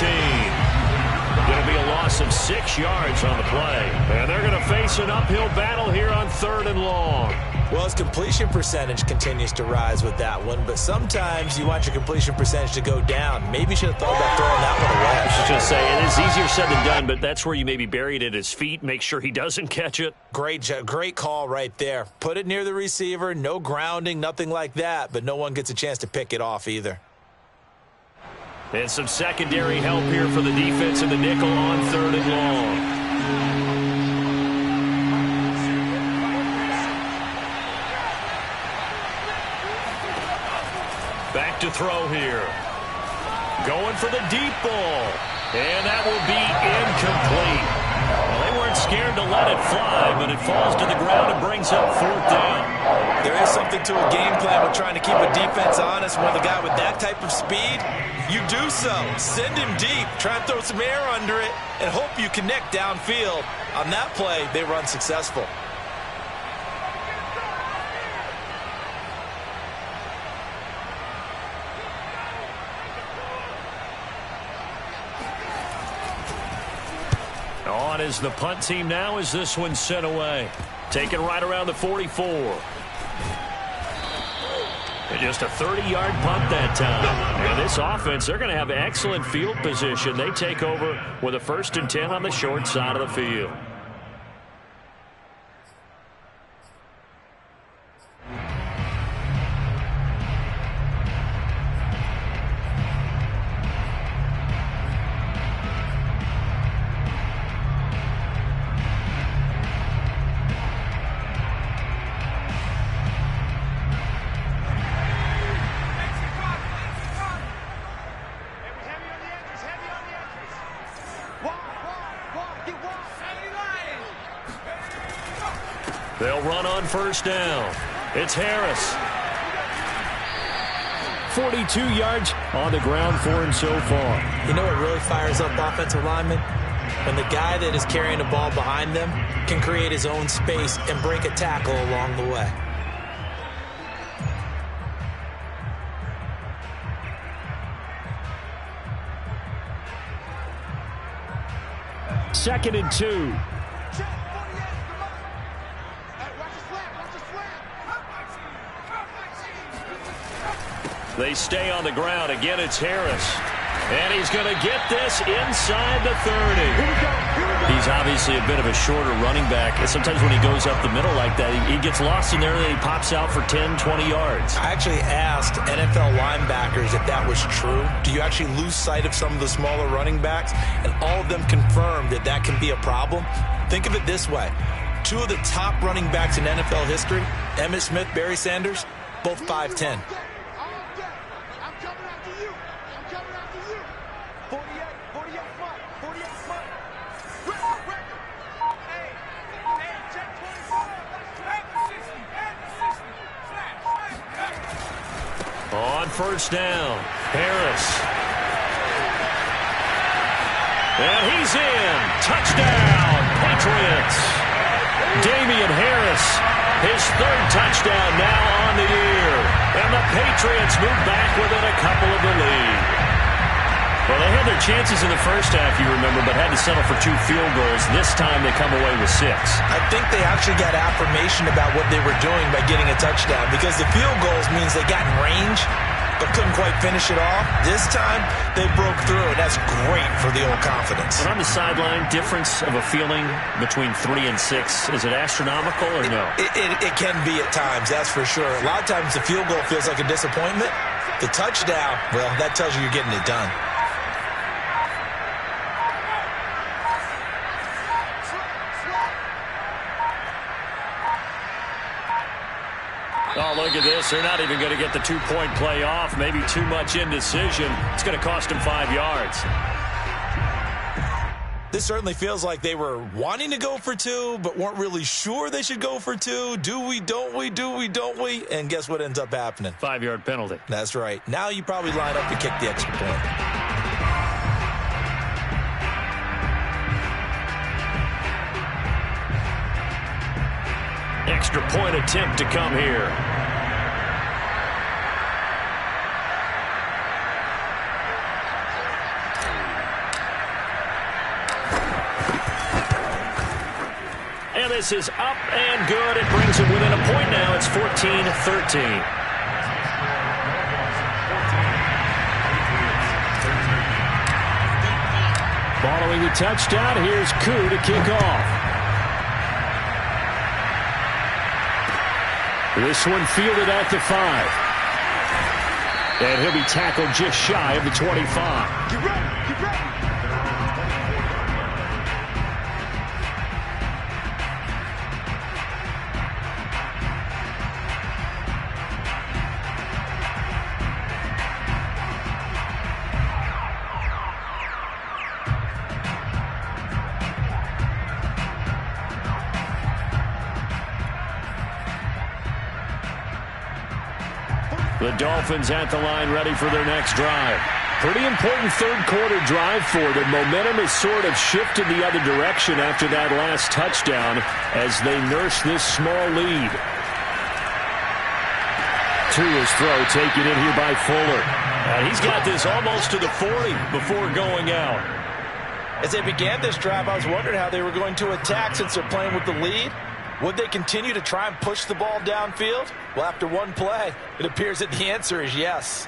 It'll be a loss of 6 yards on the play. And they're going to face an uphill battle here on 3rd and long. Well, his completion percentage continues to rise with that one, but sometimes you want your completion percentage to go down. Maybe you should have thought about throwing that one away. I was just say, it is easier said than done, but that's where you maybe bury it at his feet, make sure he doesn't catch it. Great call right there. Put it near the receiver, no grounding, nothing like that, but no one gets a chance to pick it off either. And some secondary help here for the defense in the nickel on 3rd and long. Back to throw here. Going for the deep ball. And that will be incomplete. Well, they weren't scared to let it fly, but it falls to the ground and brings up 4th down. There is something to a game plan with trying to keep a defense honest. With a guy with that type of speed, you do so. Send him deep. Try and throw some air under it and hope you connect downfield. On that play, they were unsuccessful. On is the punt team now as this one's sent away. Taken right around the 44. And just a 30-yard punt that time. And this offense, they're going to have excellent field position. They take over with a 1st and 10 on the short side of the field. They'll run on 1st down. It's Harris. 42 yards on the ground for him so far. You know what really fires up offensive linemen? When the guy that is carrying the ball behind them can create his own space and break a tackle along the way. Second and 2. They stay on the ground. Again, it's Harris. And he's going to get this inside the 30. He's obviously a bit of a shorter running back. And sometimes when he goes up the middle like that, he gets lost in there and he pops out for 10, 20 yards. I actually asked NFL linebackers if that was true. Do you actually lose sight of some of the smaller running backs? And all of them confirmed that that can be a problem. Think of it this way. 2 of the top running backs in NFL history, Emmitt Smith, Barry Sanders, both 5'10". On 1st down, Harris. And he's in. Touchdown, Patriots. Damian Harris, his 3rd touchdown now on the year. And the Patriots move back within a couple of the lead. Well, they had their chances in the first half, you remember, but had to settle for 2 field goals. This time they come away with 6. I think they actually got affirmation about what they were doing by getting a touchdown, because the field goals means they got in range but couldn't quite finish it off. This time they broke through, and that's great for the old confidence. And on the sideline, difference of a feeling between 3 and 6, is it astronomical or no? It can be at times, that's for sure. A lot of times the field goal feels like a disappointment. The touchdown, well, that tells you you're getting it done. Oh, look at this. They're not even going to get the 2-point play off. Maybe too much indecision. It's going to cost them 5 yards. This certainly feels like they were wanting to go for 2, but weren't really sure they should go for 2. Do we, don't we, do we, don't we? And guess what ends up happening? 5-yard penalty. That's right. Now you probably line up to kick the extra point. Extra point attempt to come here. This is up and good. It brings it within a point now. It's 14-13. Following the touchdown, here's Koo to kick off. This one fielded at the 5. And he'll be tackled just shy of the 25. Get ready, get ready. The Dolphins at the line, ready for their next drive. Pretty important third-quarter drive for them. Momentum has sort of shifted the other direction after that last touchdown as they nurse this small lead. To his throw, taken in here by Fuller. He's got this almost to the 40 before going out. As they began this drive, I was wondering how they were going to attack since they're playing with the lead. Would they continue to try and push the ball downfield? Well, after one play, it appears that the answer is yes.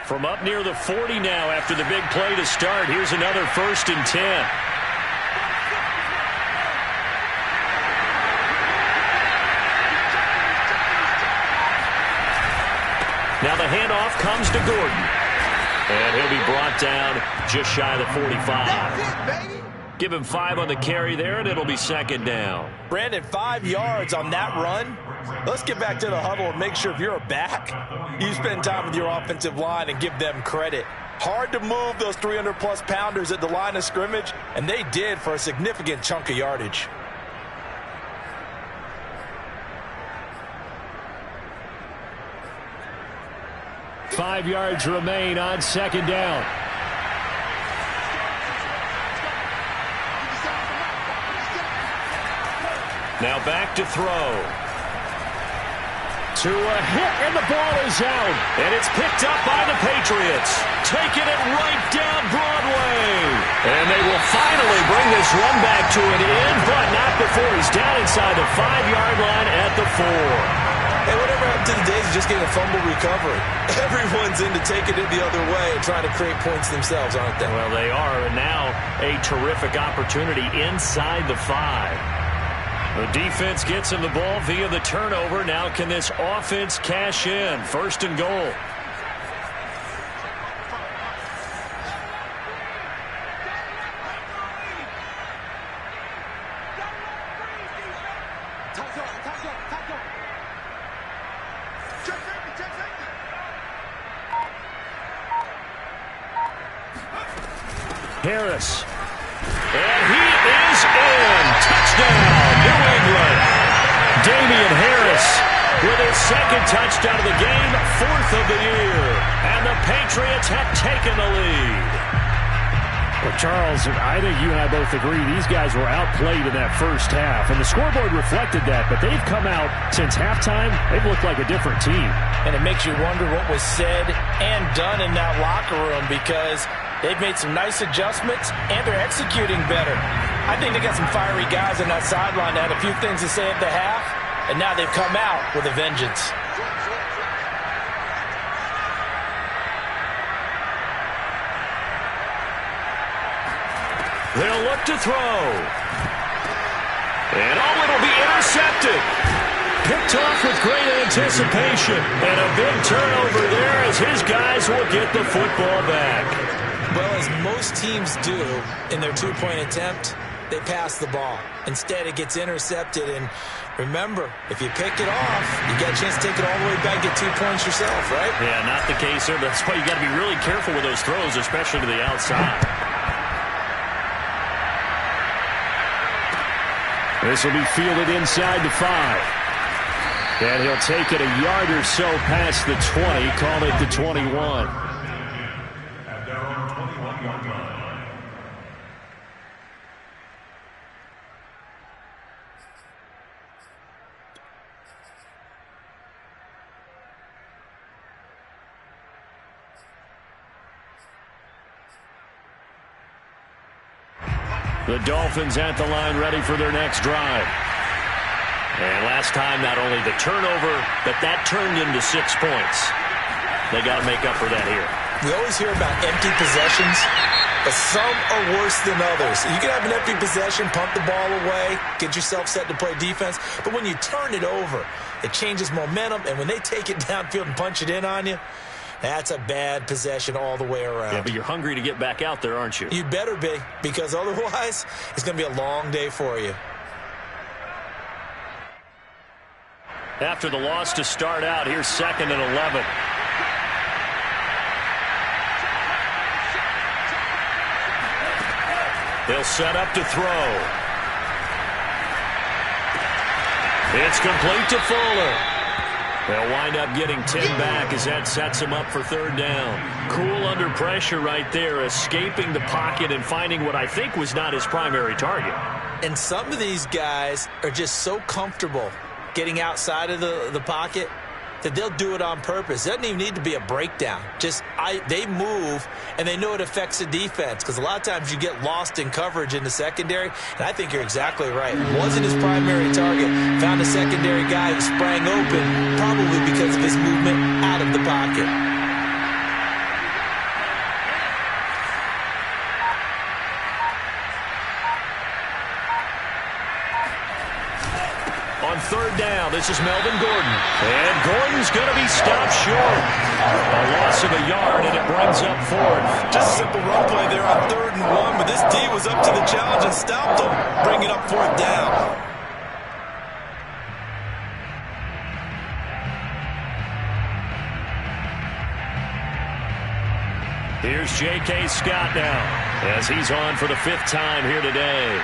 From up near the 40 now after the big play to start. Here's another 1st and 10. Now the handoff comes to Gordon. And he'll be brought down just shy of the 45. That's it, baby. Give him 5 on the carry there, and it'll be 2nd down. Brandon, 5 yards on that run. Let's get back to the huddle and make sure if you're a back, you spend time with your offensive line and give them credit. Hard to move those 300-plus pounders at the line of scrimmage, and they did for a significant chunk of yardage. Five yards remain on 2nd down. Now back to throw. To a hit, and the ball is out. And it's picked up by the Patriots. Taking it right down Broadway. And they will finally bring this run back to an end, but not before he's down inside the 5-yard line at the 4. Hey, whatever happened to the days of just getting a fumble recovery? Everyone's into taking it the other way and trying to create points themselves, aren't they? Well, they are, and now a terrific opportunity inside the 5. The defense gets him the ball via the turnover. Now can this offense cash in? 1st and goal. Harris. And he is in. Touchdown, New England. Damian Harris with his 2nd touchdown of the game, 4th of the year. And the Patriots have taken the lead. Well, Charles, I think you and I both agree these guys were outplayed in that first half, and the scoreboard reflected that, but they've come out since halftime. They've looked like a different team. And it makes you wonder what was said and done in that locker room because they've made some nice adjustments, and they're executing better. I think they got some fiery guys on that sideline that had a few things to say at the half, and now they've come out with a vengeance. They'll look to throw. And it'll be intercepted. Picked off with great anticipation. And a big turnover there as his guys will get the football back. Well, as most teams do in their 2-point attempt, they pass the ball. Instead, it gets intercepted. And remember, if you pick it off, you get a chance to take it all the way back, get 2 points yourself, right? Yeah, not the case there. That's why you got to be really careful with those throws, especially to the outside. This will be fielded inside the 5. And he'll take it a yard or so past the 20, call it the 21. The Dolphins at the line ready for their next drive. And last time, not only the turnover, but that turned into 6 points. They got to make up for that here. We always hear about empty possessions, but some are worse than others. You can have an empty possession, pump the ball away, get yourself set to play defense, but when you turn it over, it changes momentum, and when they take it downfield and punch it in on you, that's a bad possession all the way around. Yeah, but you're hungry to get back out there, aren't you? You better be, because otherwise, it's going to be a long day for you. After the loss to start out, here's 2nd and 11. They'll set up to throw. It's complete to Fuller. They'll wind up getting 10 back as that sets them up for 3rd down. Cool under pressure right there, escaping the pocket and finding what I think was not his primary target. And some of these guys are just so comfortable getting outside of the pocket that they'll do it on purpose. It doesn't even need to be a breakdown. They move, and they know it affects the defense, because a lot of times you get lost in coverage in the secondary, and I think you're exactly right. It wasn't his primary target. Found a secondary guy who sprang open, probably because of his movement out of the pocket. On 3rd down, this is Melvin Gordon. And Gordon's going to be stopped short. A loss of a yard, and it brings up 4th. Just a simple run play there on 3rd and 1, but this D was up to the challenge and stopped them, bringing up 4th down. Here's J.K. Scott now, as he's on for the 5th time here today.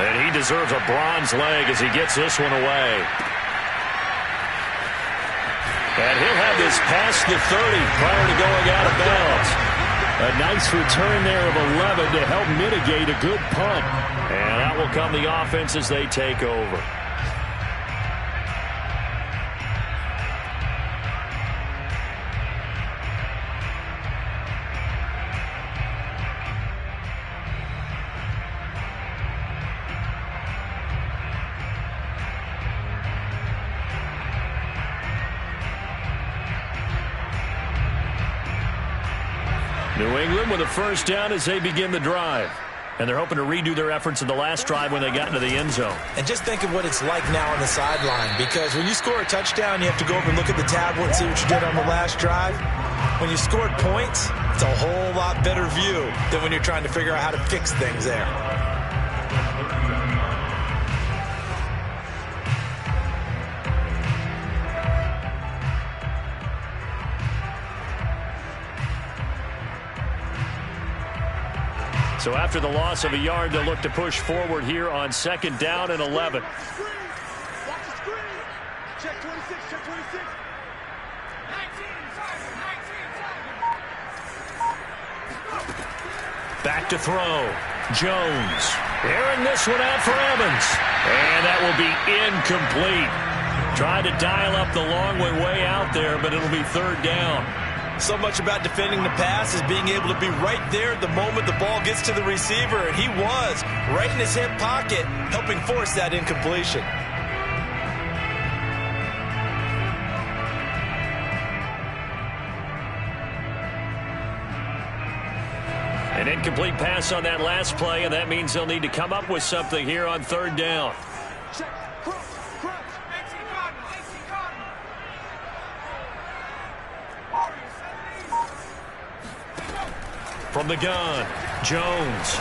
And he deserves a bronze leg as he gets this one away. And he'll have this past the 30 prior to going out of bounds. A nice return there of 11 to help mitigate a good punt. And that will come the offense as they take over. New England with a 1st down as they begin the drive. And they're hoping to redo their efforts in the last drive when they got into the end zone. And just think of what it's like now on the sideline, because when you score a touchdown, you have to go over and look at the tablet and see what you did on the last drive. When you scored points, it's a whole lot better view than when you're trying to figure out how to fix things there. So after the loss of a yard, they'll look to push forward here on 2nd down and 11. Watch the screen. Check 26, check 26. 19, Back to throw. Jones. Airing this one out for Evans. And that will be incomplete. Tried to dial up the long way out there, but it'll be 3rd down. So much about defending the pass is being able to be right there the moment the ball gets to the receiver, and he was right in his hip pocket, helping force that incompletion. An incomplete pass on that last play, and that means they'll need to come up with something here on 3rd down. check, crunch. 18 Cotton. From the gun, Jones.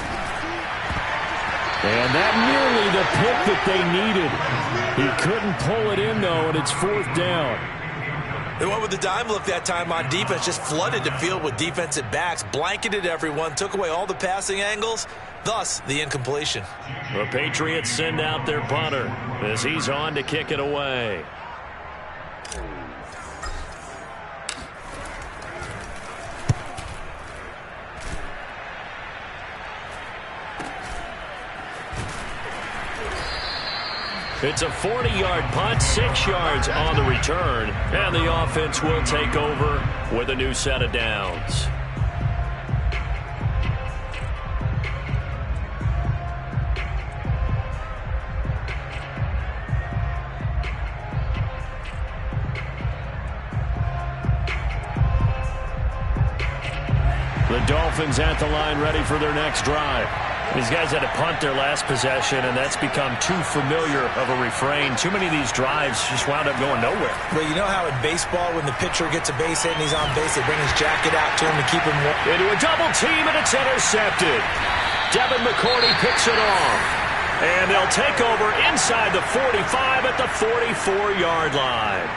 And that nearly the pick that they needed. He couldn't pull it in, though, and it's 4th down. They went with the dime look that time on defense, just flooded the field with defensive backs, blanketed everyone, took away all the passing angles, thus the incompletion. The Patriots send out their punter as he's on to kick it away. It's a 40-yard punt, 6 yards on the return, and the offense will take over with a new set of downs. The Dolphins at the line ready for their next drive. These guys had to punt their last possession, and that's become too familiar of a refrain. Too many of these drives just wound up going nowhere. Well, you know how in baseball, when the pitcher gets a base hit and he's on base, they bring his jacket out to him to keep him warm. Into a double team, and it's intercepted. Devin McCourty picks it off. And they'll take over inside the 45 at the 44-yard line.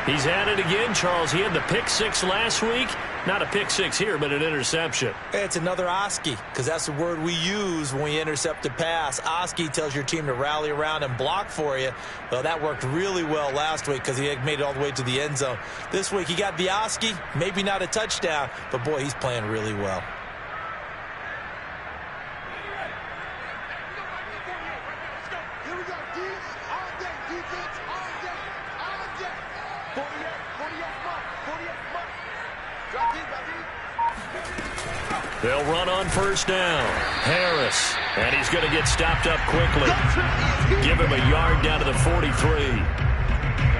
He's at it again, Charles. He had the pick 6 last week. Not a pick 6 here, but an interception. It's another Oski, because that's the word we use when we intercept a pass. Oski tells your team to rally around and block for you. Well, that worked really well last week because he had made it all the way to the end zone. This week he got the Oski, maybe not a touchdown, but boy, he's playing really well. They'll run on first down. Harris, and he's going to get stopped up quickly. Give him a yard down to the 43.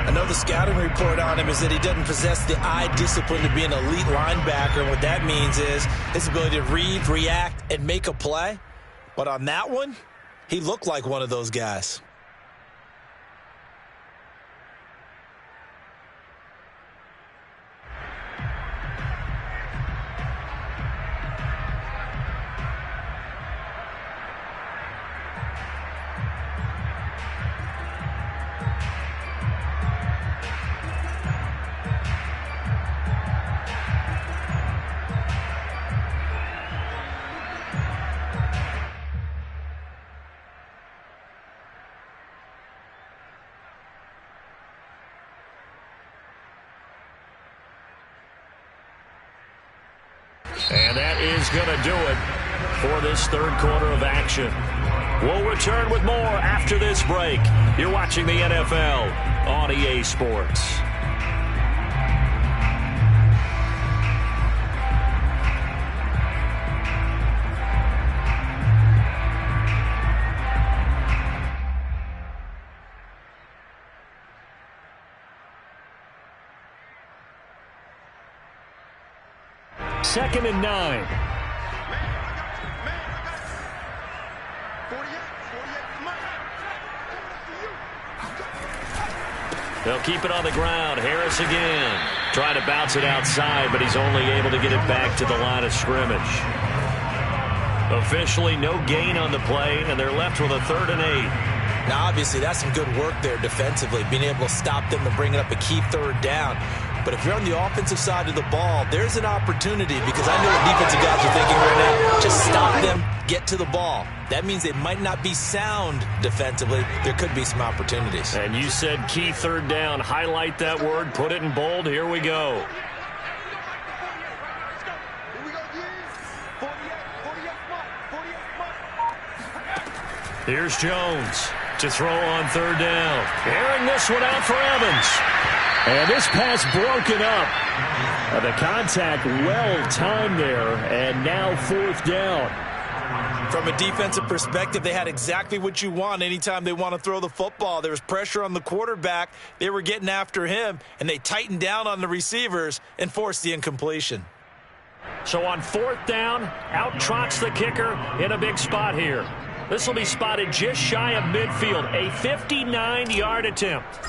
I know the scouting report on him is that he doesn't possess the eye discipline to be an elite linebacker. And what that means is his ability to read, react, and make a play. But on that one, he looked like one of those guys. And that is going to do it for this third quarter of action. We'll return with more after this break. You're watching the NFL on EA Sports. Second and 9. They'll keep it on the ground. Harris again. Trying to bounce it outside, but he's only able to get it back to the line of scrimmage. Officially no gain on the play, and they're left with a 3rd and 8. Now, obviously, that's some good work there defensively, being able to stop them and bring it up a key 3rd down. But if you're on the offensive side of the ball, there's an opportunity, because I know what defensive guys are thinking right now. Just stop them, get to the ball. That means they might not be sound defensively. There could be some opportunities. And you said key 3rd down. Highlight that word. Put it in bold. Here we go. Here's Jones to throw on 3rd down. Airing this one out for Evans. And this pass broken up. The contact well timed there, and now 4th down. From a defensive perspective, they had exactly what you want anytime they want to throw the football. There was pressure on the quarterback. They were getting after him, and they tightened down on the receivers and forced the incompletion. So on 4th down, out trots the kicker in a big spot here. This will be spotted just shy of midfield, a 59-yard attempt.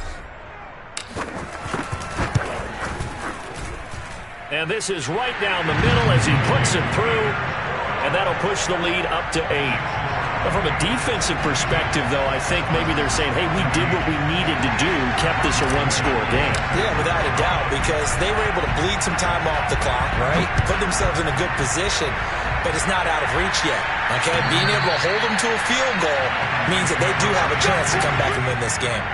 And this is right down the middle as he puts it through, and that'll push the lead up to 8. But from a defensive perspective, though, I think maybe they're saying, hey, we did what we needed to do, kept this a one-score game. Yeah, without a doubt, because they were able to bleed some time off the clock, right? Put themselves in a good position, but it's not out of reach yet, okay? Being able to hold them to a field goal means that they do have a chance to come back and win this game.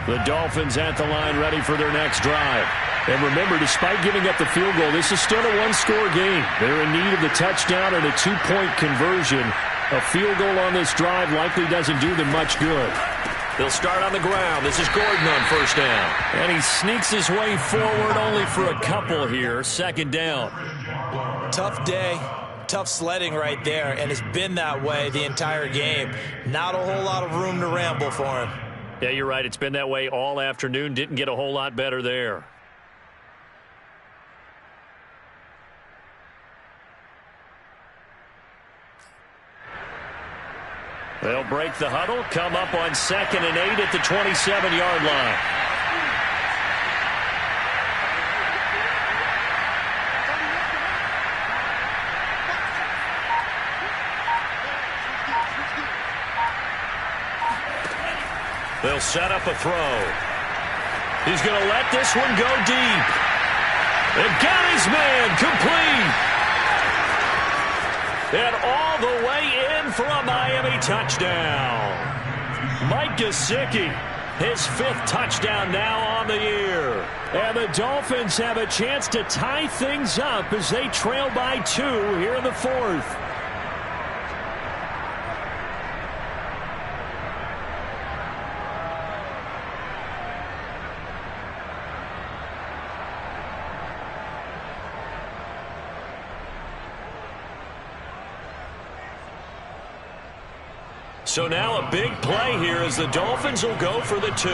The Dolphins at the line ready for their next drive. And remember, despite giving up the field goal, this is still a one-score game. They're in need of the touchdown and a two-point conversion. A field goal on this drive likely doesn't do them much good. They'll start on the ground. This is Gordon on first down. And he sneaks his way forward only for a couple here. Second down. Tough day. Tough sledding right there, and it's been that way the entire game. Not a whole lot of room to ramble for him. Yeah, you're right. It's been that way all afternoon. Didn't get a whole lot better there. They'll break the huddle, come up on 2nd and 8 at the 27-yard line. They'll set up a throw. He's going to let this one go deep. And got his man complete. And all the way in for a Miami touchdown. Mike Gesicki, his 5th touchdown now on the year. And the Dolphins have a chance to tie things up as they trail by 2 here in the 4th. So now a big play here as the Dolphins will go for the 2.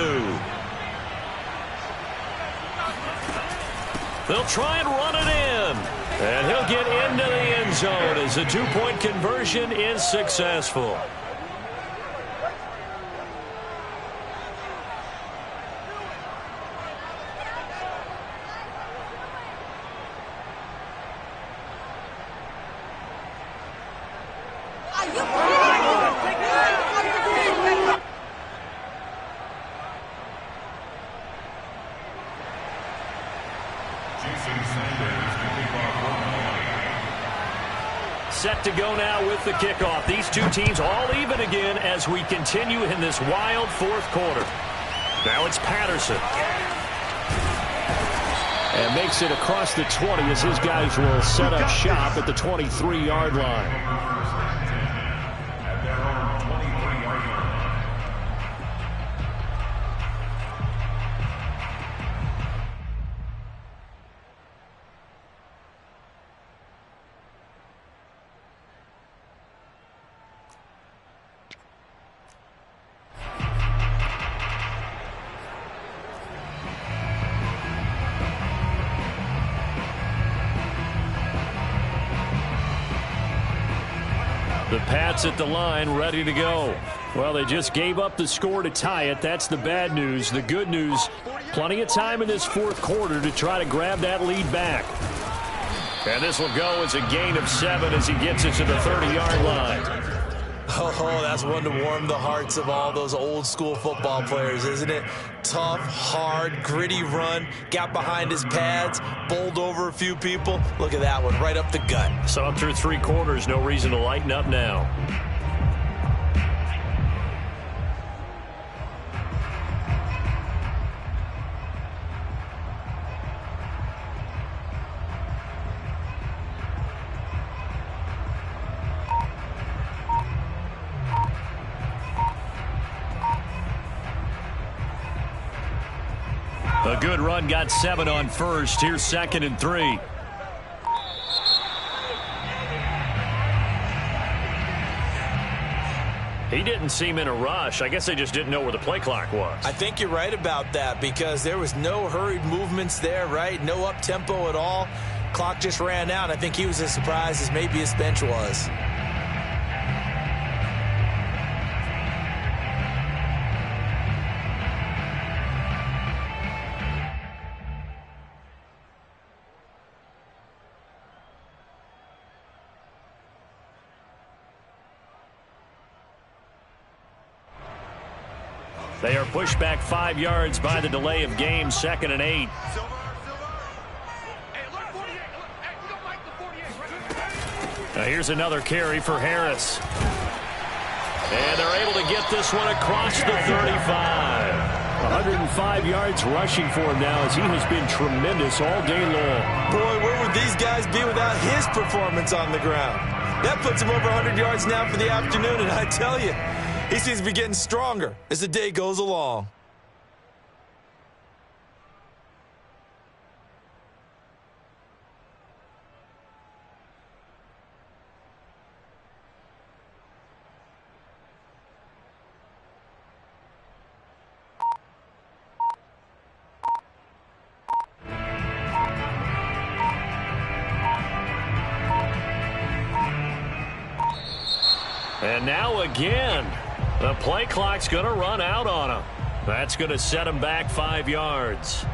They'll try and run it in. And he'll get into the end zone as the 2-point conversion is successful. Set to go now with the kickoff. These two teams all even again as we continue in this wild 4th quarter. Now it's Patterson. And makes it across the 20 as his guys will set up shop at the 23-yard line. The Pats at the line, ready to go. Well, they just gave up the score to tie it. That's the bad news. The good news, plenty of time in this 4th quarter to try to grab that lead back. And this will go as a gain of 7 as he gets it to the 30-yard line. Oh, that's one to warm the hearts of all those old-school football players, isn't it? Tough, hard, gritty run, got behind his pads, bowled over a few people. Look at that one, right up the gut. Saw through 3 quarters, no reason to lighten up now. A good run, got 7 on first. Here's 2nd and 3. He didn't seem in a rush. I guess they just didn't know where the play clock was. I think you're right about that because there was no hurried movements there, right? No up-tempo at all. Clock just ran out. I think he was as surprised as maybe his bench was. They are pushed back 5 yards by the delay of game. 2nd and 8. Now here's another carry for Harris. And they're able to get this one across the 35. 105 yards rushing for him now as he has been tremendous all day long. Boy, where would these guys be without his performance on the ground? That puts him over 100 yards now for the afternoon, and I tell you, he seems to be getting stronger as the day goes along. And now again, the play clock's going to run out on him. That's going to set him back 5 yards.